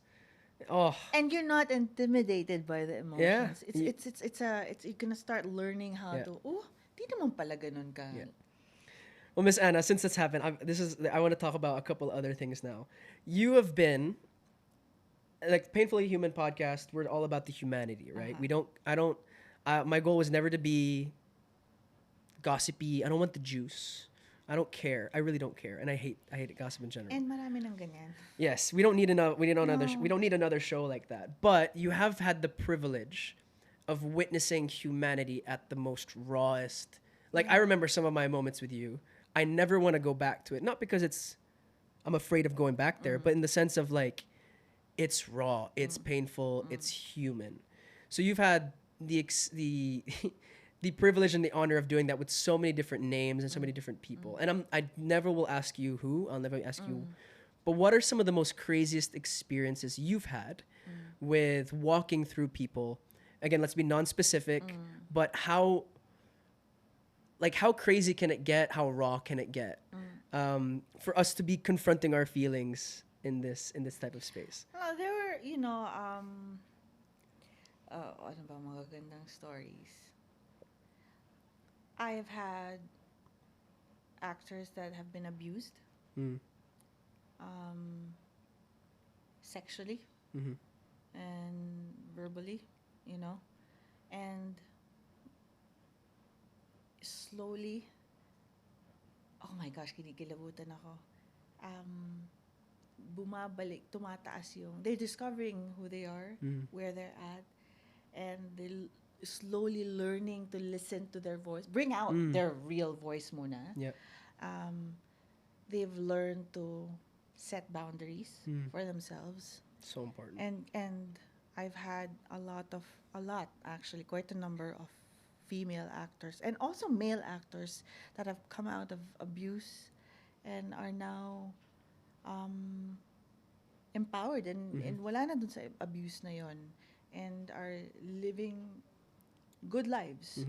[SPEAKER 1] Oh,
[SPEAKER 2] And you're not intimidated by the
[SPEAKER 1] yeah.
[SPEAKER 2] emotions. It's you're gonna start learning how
[SPEAKER 1] Yeah.
[SPEAKER 2] to, di naman pala ganun ka.
[SPEAKER 1] Yeah. Well, Miss Anna, since this happened, I want to talk about a couple other things now. You have been like Painfully Human podcast. We're all about the humanity, right? I don't. My goal was never to be gossipy. I don't want the juice. I don't care. I really don't care, and I hate gossip in general.
[SPEAKER 2] And marami ng ganyan.
[SPEAKER 1] Yes, we don't need another. We
[SPEAKER 2] No.
[SPEAKER 1] don't need another show like that. But you have had the privilege of witnessing humanity at the most rawest. Like I remember some of my moments with you. I never want to go back to it. Not because I'm afraid of going back there, but in the sense of like, it's raw, it's painful, it's human. So you've had the the privilege and the honor of doing that with so many different names and so many different people. And I never will ask you who. I'll never ask you. But what are some of the most craziest experiences you've had with walking through people? Again, let's be non-specific, but how crazy can it get? How raw can it get? For us to be confronting our feelings in this type of space.
[SPEAKER 2] There were, ano ba magagandang stories? I've had actors that have been abused
[SPEAKER 1] Mm.
[SPEAKER 2] sexually
[SPEAKER 1] Mhm.
[SPEAKER 2] and verbally, and slowly, oh my gosh, kinikilabutan ako. Bumabalik, tumataas they're discovering who they are, where they're at, and they're slowly learning to listen to their voice, bring out their real voice muna.
[SPEAKER 1] Yeah.
[SPEAKER 2] They've learned to set boundaries for themselves,
[SPEAKER 1] So important.
[SPEAKER 2] and I've had a lot actually, quite a number of female actors and also male actors that have come out of abuse and are now empowered and wala na dun sa abuse na yon, and are living good lives.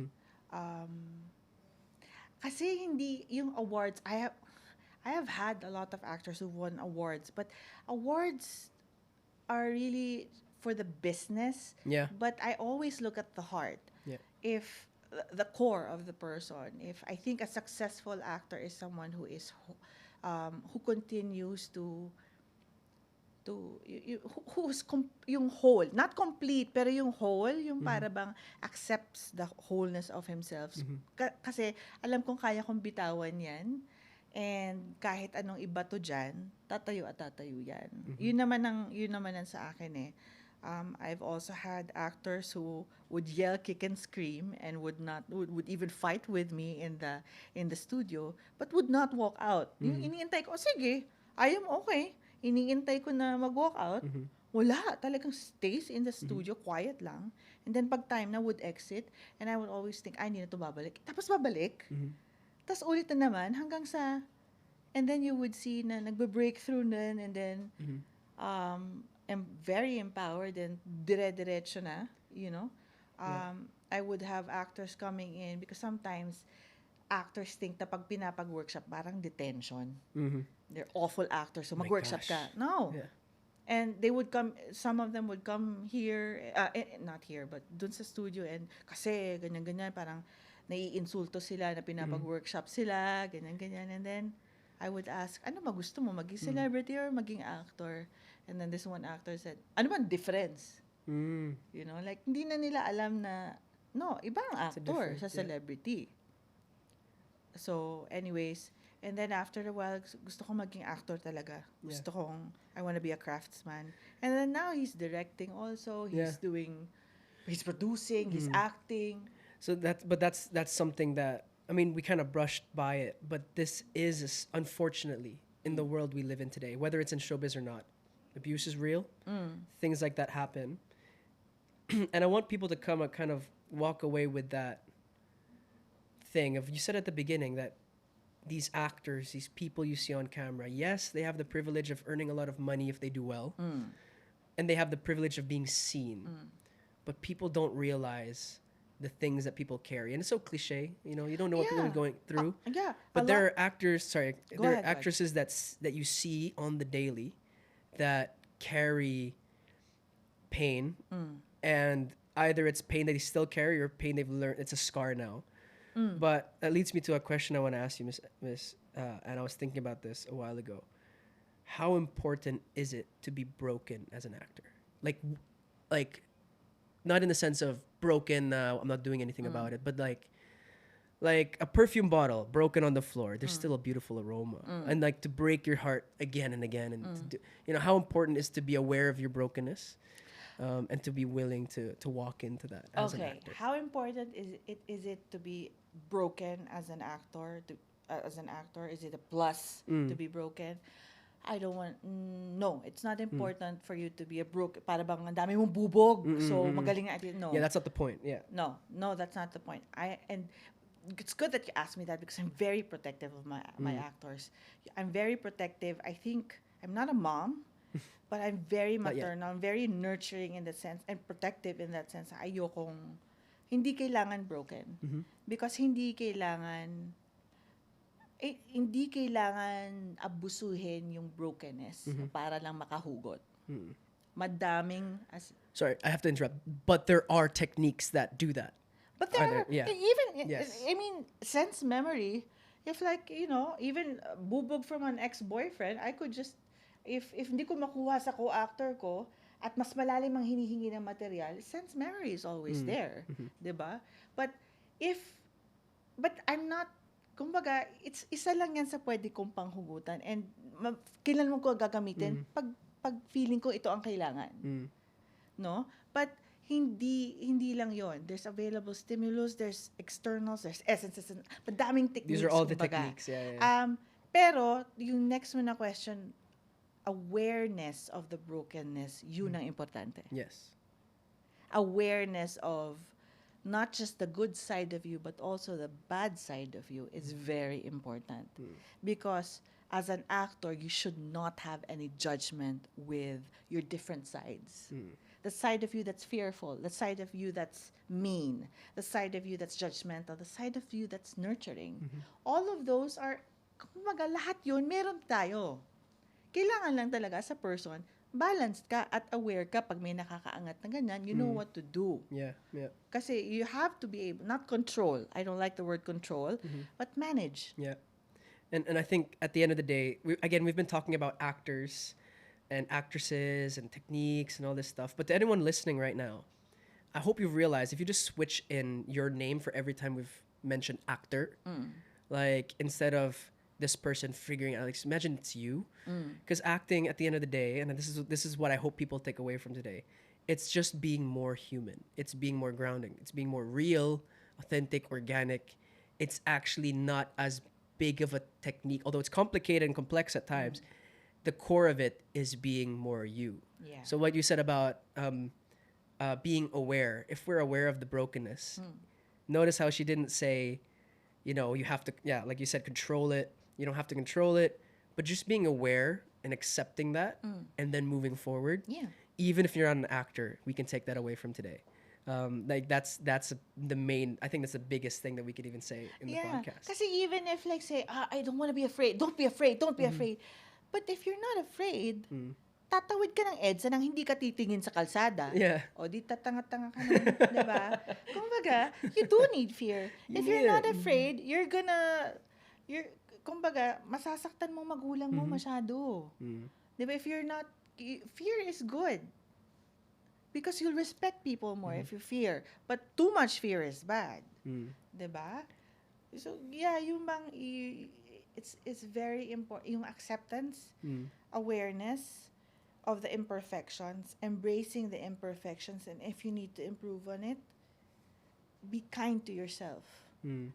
[SPEAKER 2] Kasi hindi yung awards, I have had a lot of actors who won awards, but awards are really for the business.
[SPEAKER 1] Yeah.
[SPEAKER 2] But I always look at the heart.
[SPEAKER 1] Yeah.
[SPEAKER 2] If the core of the person, if I think a successful actor is someone who is who continues to yung whole, not complete, pero yung whole, yung para bang accepts the wholeness of himself. Kasi alam kong kaya kong bitawan yan, and kahit anong iba to dyan, tatayo at tatayo yan. Yun naman ang sa akin eh. I've also had actors who would yell, kick, and scream, and would even fight with me in the studio, but would not walk out. Yung iniintay ko, sige, I am okay. Iniintay ko na mag-walk out. Wala, talagang stays in the studio, quiet lang. And then pag time na, would exit, and I would always think, ay, hindi na to babalik. Tapos babalik. Tapos ulit na naman, hanggang sa, and then you would see na nagbe-breakthrough na, and then, am very empowered and dire-diretso na, I would have actors coming in because sometimes actors think na pag pinapag-workshop, parang detention. They're awful actors, so
[SPEAKER 1] My
[SPEAKER 2] mag-workshop
[SPEAKER 1] gosh.
[SPEAKER 2] ka. No.
[SPEAKER 1] Yeah.
[SPEAKER 2] And they would come, some of them would come here, not here, but dun sa studio, and kasi ganyan-ganyan, parang naiinsulto sila na pinapag-workshop sila, ganyan-ganyan. And then, I would ask, ano ba gusto mo, maging celebrity or maging actor? And then this one actor said, ano ba difference? Like, hindi na nila alam na, no, iba ang
[SPEAKER 1] It's a
[SPEAKER 2] actor
[SPEAKER 1] difference,
[SPEAKER 2] sa
[SPEAKER 1] yeah.
[SPEAKER 2] celebrity. So, anyways, and then after a while, gusto ko maging actor talaga.
[SPEAKER 1] Yeah.
[SPEAKER 2] Gusto kong, I want to be a craftsman. And then now he's directing also. He's he's producing, he's acting.
[SPEAKER 1] So that's something that, I mean, we kind of brushed by it, but this is unfortunately in the world we live in today, whether it's in showbiz or not, abuse is real. Things like that happen. And I want people to kind of walk away with that thing of, you said at the beginning that these actors, these people you see on camera, yes, they have the privilege of earning a lot of money if they do well, and they have the privilege of being seen. But people don't realize the things that people carry, and it's so cliche. You don't know what people are
[SPEAKER 2] Yeah.
[SPEAKER 1] going through.
[SPEAKER 2] Yeah.
[SPEAKER 1] But there are actors, sorry,
[SPEAKER 2] Go
[SPEAKER 1] there are
[SPEAKER 2] ahead, go ahead.
[SPEAKER 1] actresses that you see on the daily that carry pain, and either it's pain that they still carry or pain they've learned. It's a scar now. But that leads me to a question I want to ask you, Miss, and I was thinking about this a while ago. How important is it to be broken as an actor? Like, not in the sense of broken. I'm not doing anything about it, but like a perfume bottle broken on the floor, there's still a beautiful aroma, and like to break your heart again and again, and to do, how important is to be aware of your brokenness, and to be willing to walk into that as an
[SPEAKER 2] Okay.
[SPEAKER 1] actor.
[SPEAKER 2] How important is it to be broken as an actor? As an actor, is it a plus to be broken? I don't want. No, it's not important for you to be a broke. Para bang ang dami mong bubog, so magaling ang actor. No.
[SPEAKER 1] Yeah, that's not the point. Yeah.
[SPEAKER 2] No, that's not the point. And it's good that you asked me that because I'm very protective of my actors. I'm very protective. I think I'm not a mom, but I'm very
[SPEAKER 1] Not yet.
[SPEAKER 2] maternal. I'm very nurturing in that sense and protective in that sense. Ayokong hindi kailangan broken because hindi kailangan abusuhin yung brokenness para lang makahugot. Madaming
[SPEAKER 1] Sorry, I have to interrupt. But there are techniques that do that.
[SPEAKER 2] But
[SPEAKER 1] Are
[SPEAKER 2] there,
[SPEAKER 1] there- yeah.
[SPEAKER 2] even,
[SPEAKER 1] Yes.
[SPEAKER 2] I mean, sense memory, if like, even bubog from an ex-boyfriend, I could just, if hindi ko makuha sa co-actor ko, at mas malalim ang hinihingi ng material, sense memory is always there. Diba? But I'm not, kumbaga, isa lang yan sa pwede kong panghugutan. And kailan mo ko gagamitin? Pag feeling ko ito ang kailangan. No? But hindi lang yon. There's available stimulus, there's externals, there's essences, and madaming techniques.
[SPEAKER 1] These are all the
[SPEAKER 2] kumbaga.
[SPEAKER 1] techniques. Yeah.
[SPEAKER 2] Pero yung next mo na question, awareness of the brokenness, yun ang importante.
[SPEAKER 1] Yes.
[SPEAKER 2] Awareness of not just the good side of you, but also the bad side of you is very important. Because as an actor, you should not have any judgment with your different sides. The side of you that's fearful, the side of you that's mean, the side of you that's judgmental, the side of you that's nurturing. All of those are, kumbaga, lahat yun, meron tayo. Kailangan lang talaga sa person, balanced ka at aware ka pag may nakakaangat na ganyan, you know what to do.
[SPEAKER 1] Yeah. Yeah.
[SPEAKER 2] Kasi you have to be able, not control, I don't like the word control, but manage.
[SPEAKER 1] Yeah. And I think at the end of the day, we've been talking about actors and actresses and techniques and all this stuff. But to anyone listening right now, I hope you've realized if you just switch in your name for every time we've mentioned actor, like instead of this person figuring out, like imagine it's you, because acting at the end of the day, and this is what I hope people take away from today, it's just being more human. It's being more grounding. It's being more real, authentic, organic. It's actually not as big of a technique, although it's complicated and complex at times. The core of it is being more you.
[SPEAKER 2] Yeah.
[SPEAKER 1] So what you said about being aware, if we're aware of the brokenness, notice how she didn't say, you have to, like you said, control it. You don't have to control it, but just being aware and accepting that and then moving forward.
[SPEAKER 2] Yeah.
[SPEAKER 1] Even if you're not an actor, we can take that away from today. Like that's the main, I think that's the biggest thing that we could even say in the podcast.
[SPEAKER 2] Kasi even if like say, I don't want to be afraid, don't be afraid, don't be afraid. But if you're not afraid, tatawid ka ng EDSA nang hindi ka titingin sa kalsada.
[SPEAKER 1] Yeah.
[SPEAKER 2] O di tatanga-tanga ka naman, di ba? Kumbaga, you do need fear. If you're
[SPEAKER 1] need
[SPEAKER 2] not
[SPEAKER 1] it.
[SPEAKER 2] afraid, kumbaga, masasaktan mo magulang mo masyado. Di ba? If you're not, fear is good. Because you'll respect people more if you fear. But too much fear is bad. Di ba? So, yeah, yung bang, it's very important. Yung acceptance, awareness of the imperfections, embracing the imperfections, and if you need to improve on it, be kind to yourself.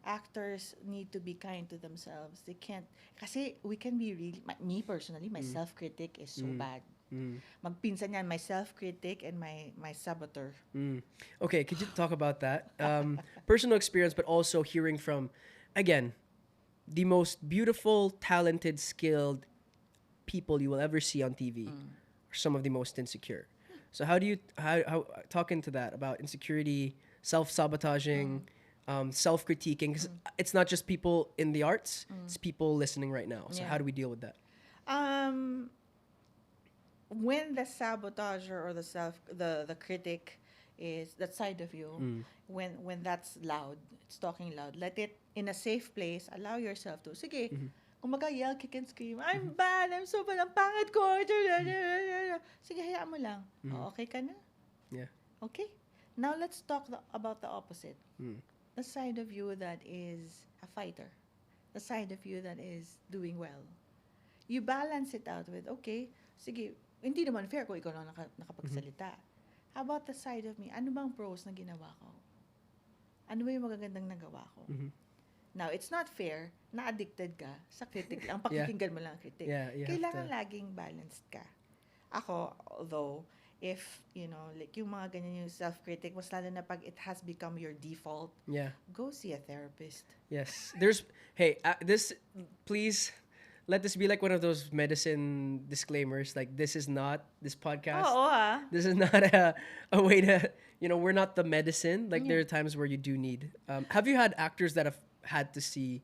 [SPEAKER 2] Actors need to be kind to themselves. They can't, kasi we can be really, me personally, my self-critic is so bad. Magpinsan yan, my self-critic and my saboteur.
[SPEAKER 1] Okay, could you talk about that? Personal experience, but also hearing from, again, the most beautiful, talented, skilled people you will ever see on TV are some of the most insecure. So how do you how talk into that about insecurity, self-sabotaging, self-critiquing? 'Cause it's not just people in the arts; it's people listening right now. So
[SPEAKER 2] Yeah.
[SPEAKER 1] how do we deal with that?
[SPEAKER 2] Um, when the sabotager or the critic is that side of you, when that's loud, it's talking loud, let it in a safe place, allow yourself to, sige, kumaga yell, kick and scream, I'm bad, I'm so bad, ang pangit ko, sige, hayaan mo lang. O, okay ka na?
[SPEAKER 1] Yeah.
[SPEAKER 2] Okay. Now let's talk about the opposite. The side of you that is a fighter. The side of you that is doing well. You balance it out with, okay, sige, hindi naman fair kung ikaw lang nakapagsalita. How about the side of me? Ano bang pros na ginawa ko? Ano ba yung magagandang nagawa ko? Now, it's not fair na addicted ka sa critic lang. Pakikinggan mo lang ang critic.
[SPEAKER 1] Yeah, you have
[SPEAKER 2] Kailangan
[SPEAKER 1] to-
[SPEAKER 2] laging balanced ka. Ako, although, if, like yung mga ganyan yung self-critic, mas lalo na pag it has become your default,
[SPEAKER 1] Yeah.
[SPEAKER 2] go see a therapist.
[SPEAKER 1] Yes. This, please, let this be like one of those medicine disclaimers. Like, this is not, this podcast,
[SPEAKER 2] Oo
[SPEAKER 1] this is not a way to, we're not the medicine. Like, there are times where you do need. Have you had actors that have had to see?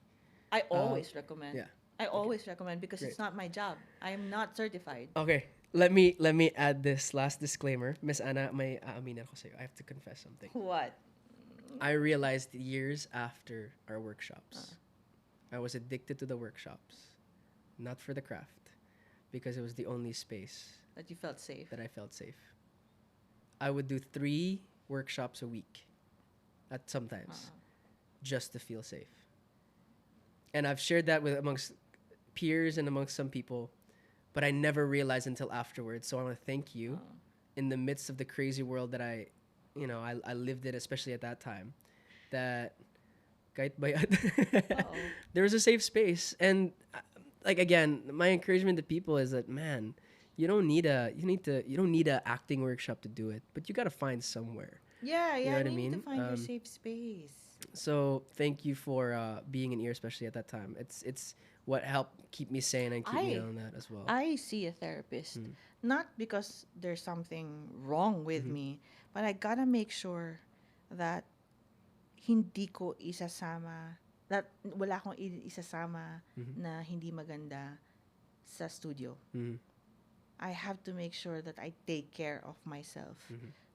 [SPEAKER 2] I always recommend.
[SPEAKER 1] yeah.
[SPEAKER 2] I always recommend because it's not my job. I am not certified.
[SPEAKER 1] Okay, let me add this last disclaimer. Miss Anna, may aaminin ko sa'yo. I have to confess something.
[SPEAKER 2] What?
[SPEAKER 1] I realized years after our workshops, I was addicted to the workshops, not for the craft, because it was the only space
[SPEAKER 2] That you felt safe.
[SPEAKER 1] that I felt safe. I would do 3 workshops a week, at sometimes, just to feel safe. And I've shared that with amongst peers and amongst some people, but I never realized until afterwards. So I want to thank you in the midst of the crazy world that I lived in, especially at that time, that kahit bayad, there was a safe space. And like, again, my encouragement to people is that, man, you don't need a acting workshop to do it, but you got to find somewhere.
[SPEAKER 2] Yeah,
[SPEAKER 1] know
[SPEAKER 2] yeah.
[SPEAKER 1] what I
[SPEAKER 2] You need to
[SPEAKER 1] mean?
[SPEAKER 2] find your safe space.
[SPEAKER 1] So thank you for being an ear, especially at that time. It's what helped keep me sane and keep me on that as well.
[SPEAKER 2] I see a therapist, not because there's something wrong with me, but I gotta make sure that hindi ko isasama, that wala akong isasama na hindi maganda sa studio. I have to make sure that I take care of myself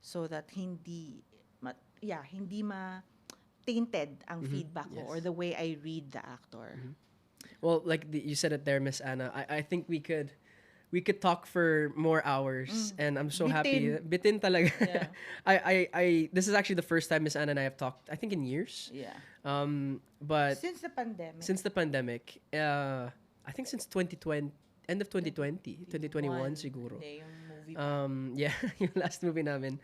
[SPEAKER 2] so that hindi tainted ang feedback ko or the way I read the actor.
[SPEAKER 1] Well, like you said it there, Miss Anna. I think we could talk for more hours, and I'm so happy. Bitin talaga.
[SPEAKER 2] Yeah.
[SPEAKER 1] I this is actually the first time Miss Anna and I have talked, I think, in years.
[SPEAKER 2] Yeah.
[SPEAKER 1] But
[SPEAKER 2] Since the pandemic.
[SPEAKER 1] since the pandemic, I think since 2020, end of 2020, 2021 siguro.
[SPEAKER 2] Hindi, yung movie.
[SPEAKER 1] Yeah, yung last movie namin.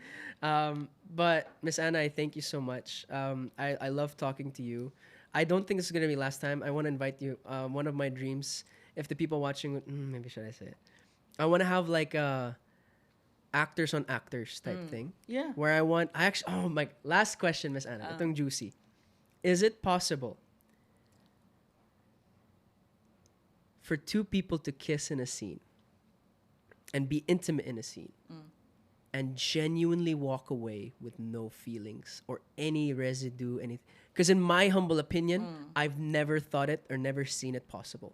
[SPEAKER 1] But Miss Anna, I thank you so much. I love talking to you. I don't think this is gonna be last time. I want to invite you. One of my dreams, if the people watching, maybe should I say it? I want to have like a actors on actors type thing.
[SPEAKER 2] Yeah.
[SPEAKER 1] Where oh my, last question, Miss Anna. Itong juicy. Is it possible for 2 people to kiss in a scene and be intimate in a scene and genuinely walk away with no feelings or any residue, anything? Because in my humble opinion, I've never thought it or never seen it possible.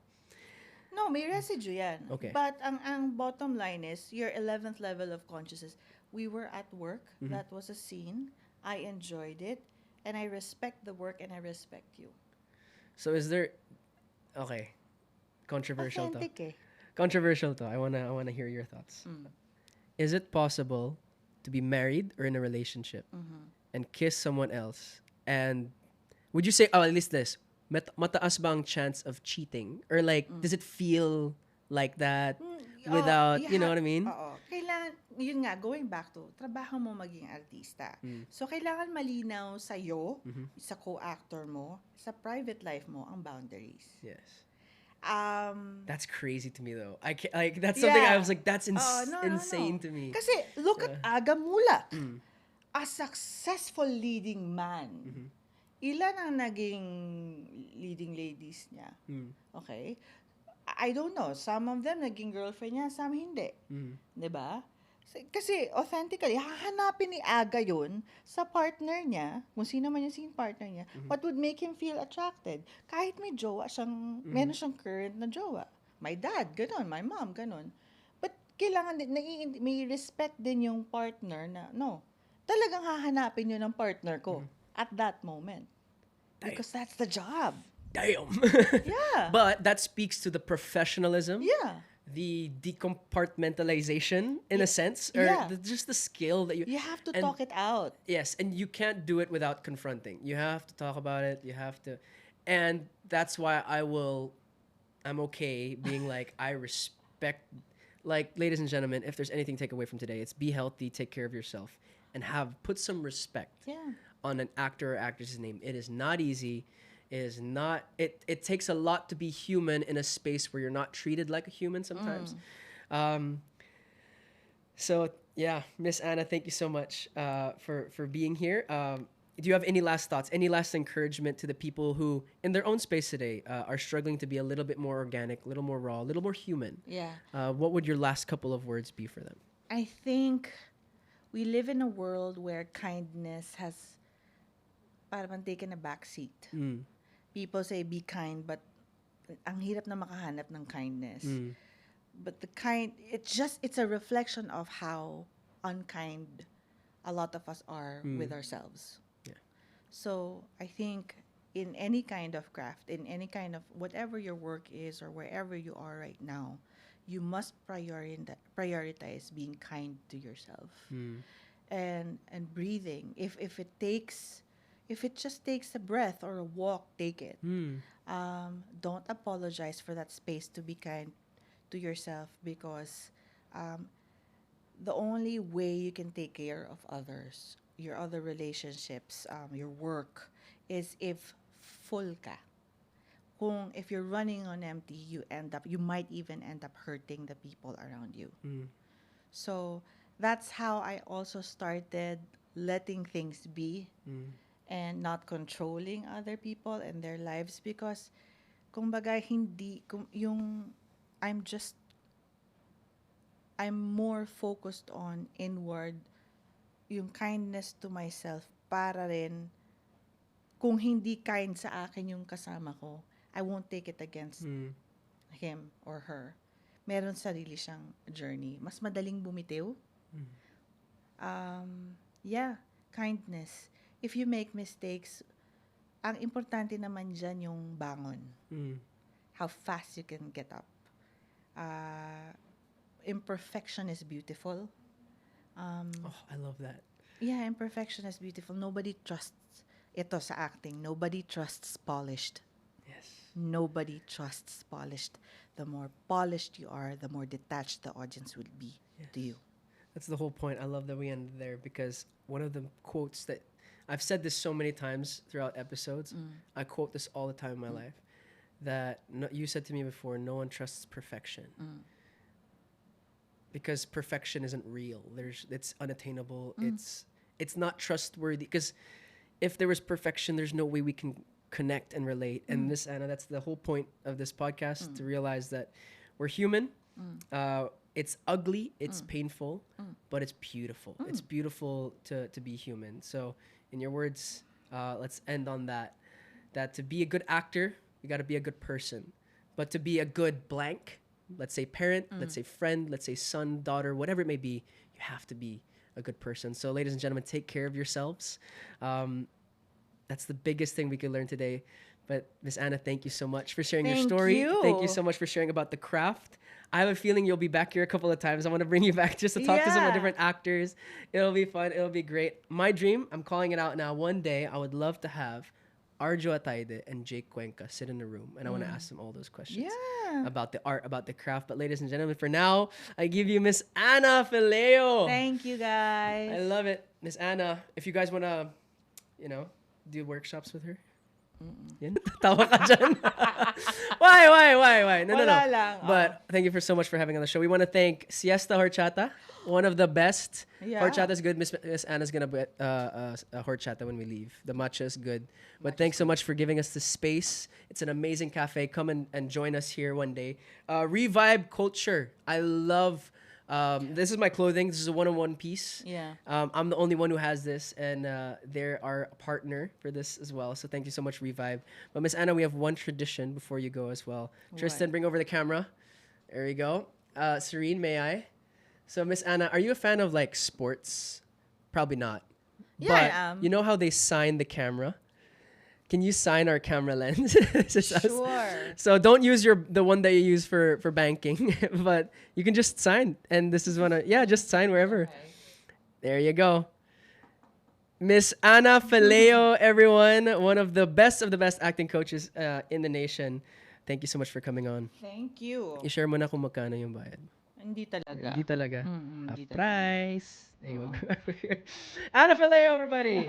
[SPEAKER 2] No, may residue yan.
[SPEAKER 1] Okay.
[SPEAKER 2] But ang bottom line is, your 11th level of consciousness, we were at work, that was a scene, I enjoyed it, and I respect the work and I respect you.
[SPEAKER 1] So is there, okay, controversial to.
[SPEAKER 2] Authentic eh.
[SPEAKER 1] Controversial to. I wanna hear your thoughts. Is it possible to be married or in a relationship and kiss someone else? And would you say, at least this, mataas ba ang chance of cheating? Or like, does it feel like that without, you know what I mean?
[SPEAKER 2] Oo. Kailangan, yun nga, going back to, trabaho mo maging artista. So, kailangan malinaw sa'yo, sa co-actor mo, sa private life mo, ang boundaries.
[SPEAKER 1] Yes. That's crazy to me though. I can't, like that's something I was
[SPEAKER 2] yeah.
[SPEAKER 1] like that's
[SPEAKER 2] No, no,
[SPEAKER 1] insane
[SPEAKER 2] no.
[SPEAKER 1] to me.
[SPEAKER 2] Kasi look at Aga Mulak,
[SPEAKER 1] Mm.
[SPEAKER 2] a successful leading man.
[SPEAKER 1] Mhm.
[SPEAKER 2] Ilan ang naging leading ladies niya?
[SPEAKER 1] Mm.
[SPEAKER 2] Okay? I don't know. Some of them naging girlfriend niya, some hindi.
[SPEAKER 1] Mm.
[SPEAKER 2] 'Di ba? Kasi authentically, hahanapin ni Aga yun sa partner niya, kung sino man yung scene partner niya, what would make him feel attracted. Kahit may jowa siyang, meron siyang current na jowa. My dad, ganun. My mom, ganun. But kailangan din, may respect din yung partner na, no, talagang hahanapin yun ng partner ko at that moment. Because that's the job.
[SPEAKER 1] Damn.
[SPEAKER 2] Yeah.
[SPEAKER 1] But that speaks to the professionalism,
[SPEAKER 2] Yeah.
[SPEAKER 1] the decompartmentalization in a sense, or
[SPEAKER 2] Yeah.
[SPEAKER 1] just the skill that you.
[SPEAKER 2] You have to
[SPEAKER 1] and-
[SPEAKER 2] talk it out.
[SPEAKER 1] Yes, and you can't do it without confronting. You have to talk about it. You have to, and that's why I'm okay being like I respect, like ladies and gentlemen. If there's anything to take away from today, it's be healthy, take care of yourself, and put some respect
[SPEAKER 2] Yeah.
[SPEAKER 1] on an actor or actress's name. It is not easy. It is not. It takes a lot to be human in a space where you're not treated like a human sometimes. So yeah, Miss Anna, thank you so much for being here. Do you have any last thoughts? Any last encouragement to the people who, in their own space today, are struggling to be a little bit more organic, a little more raw, a little more human?
[SPEAKER 2] Yeah.
[SPEAKER 1] What would your last couple of words be for them?
[SPEAKER 2] I think we live in a world where kindness has parang taken a back seat. People say be kind, but ang hirap na makahanap ng kindness. But it's a reflection of how unkind a lot of us are with ourselves.
[SPEAKER 1] Yeah.
[SPEAKER 2] So I think in any kind of craft, in any kind of whatever your work is or wherever you are right now, you must prioritize being kind to yourself. And breathing. If it just takes a breath or a walk, take it. Don't apologize for that space to be kind to yourself, because the only way you can take care of others, your other relationships, your work, is if full ka. If you're running on empty, you might even end up hurting the people around you. So that's how I also started letting things be and not controlling other people and their lives, because kumbaga I'm more focused on inward, yung kindness to myself, para rin kung hindi kind sa akin yung kasama ko, I won't take it against him or her. Meron sarili siyang journey. Mas madaling bumitiw. Yeah, kindness. If you make mistakes, ang importante naman dyan yung bangon. How fast you can get up. Imperfection is beautiful.
[SPEAKER 1] I love that.
[SPEAKER 2] Yeah, imperfection is beautiful. Nobody trusts, ito sa acting, nobody trusts polished.
[SPEAKER 1] Yes.
[SPEAKER 2] Nobody trusts polished. The more polished you are, the more detached the audience will be to you.
[SPEAKER 1] That's the whole point. I love that we ended there, because one of the quotes that I've said this so many times throughout episodes. I quote this all the time in my life. That you said to me before, no one trusts perfection. Because perfection isn't real. It's unattainable. It's not trustworthy. Because if there was perfection, there's no way we can connect and relate. And Miss Anna, that's the whole point of this podcast, to realize that we're human. It's ugly, it's painful, but it's beautiful. It's beautiful to be human. So in your words, let's end on that. That to be a good actor, you got to be a good person. But to be a good blank, let's say parent, let's say friend, let's say son, daughter, whatever it may be, you have to be a good person. So ladies and gentlemen, take care of yourselves. That's the biggest thing we could learn today. But Miss Anna, thank you so much for sharing your
[SPEAKER 2] Thank
[SPEAKER 1] story.
[SPEAKER 2] you.
[SPEAKER 1] Thank you so much for sharing about the craft. I have a feeling you'll be back here a couple of times. I want to bring you back just to talk to some of the different actors. It'll be fun. It'll be great. My dream, I'm calling it out now. One day, I would love to have Arjo Ataide and Jake Cuenca sit in a room, and I want to ask them all those questions about the art, about the craft. But ladies and gentlemen, for now, I give you Miss Anna Fileo.
[SPEAKER 2] Thank you, guys.
[SPEAKER 1] I love it. Miss Anna, if you guys want to, do workshops with her. Yan, tawa ka dyan. Why? No.
[SPEAKER 2] Wala lang,
[SPEAKER 1] But thank you for so much for having on the show. We want to thank Siesta Horchata, one of the best.
[SPEAKER 2] Yeah.
[SPEAKER 1] Horchata is good. Miss Anna's gonna be horchata when we leave. The matcha is good. But thanks so much for giving us the space. It's an amazing cafe. Come and join us here one day. Revibe Culture. I love. This is my clothing. This is a one-on-one piece.
[SPEAKER 2] Yeah.
[SPEAKER 1] I'm the only one who has this, and they're our partner for this as well. So thank you so much, Revive. But Miss Anna, we have one tradition before you go as well. Tristan, bring over the camera. There you go. Serene, may I? So Miss Anna, are you a fan of like sports? Probably not.
[SPEAKER 2] Yeah,
[SPEAKER 1] but
[SPEAKER 2] I am.
[SPEAKER 1] you know how they sign the camera? Can you sign our camera lens? This is us.
[SPEAKER 2] Sure.
[SPEAKER 1] So don't use the one that you use for banking, but you can just sign. And this is just sign wherever. There you go. Miss Anna Faleo, everyone, one of the best acting coaches in the nation. Thank you so much for coming on.
[SPEAKER 2] Thank you.
[SPEAKER 1] I-share mo na kung magkano yung bayad.
[SPEAKER 2] Hindi talaga.
[SPEAKER 1] Hindi talaga.
[SPEAKER 2] Hindi talaga.
[SPEAKER 1] Price. Anna Faleo, everybody.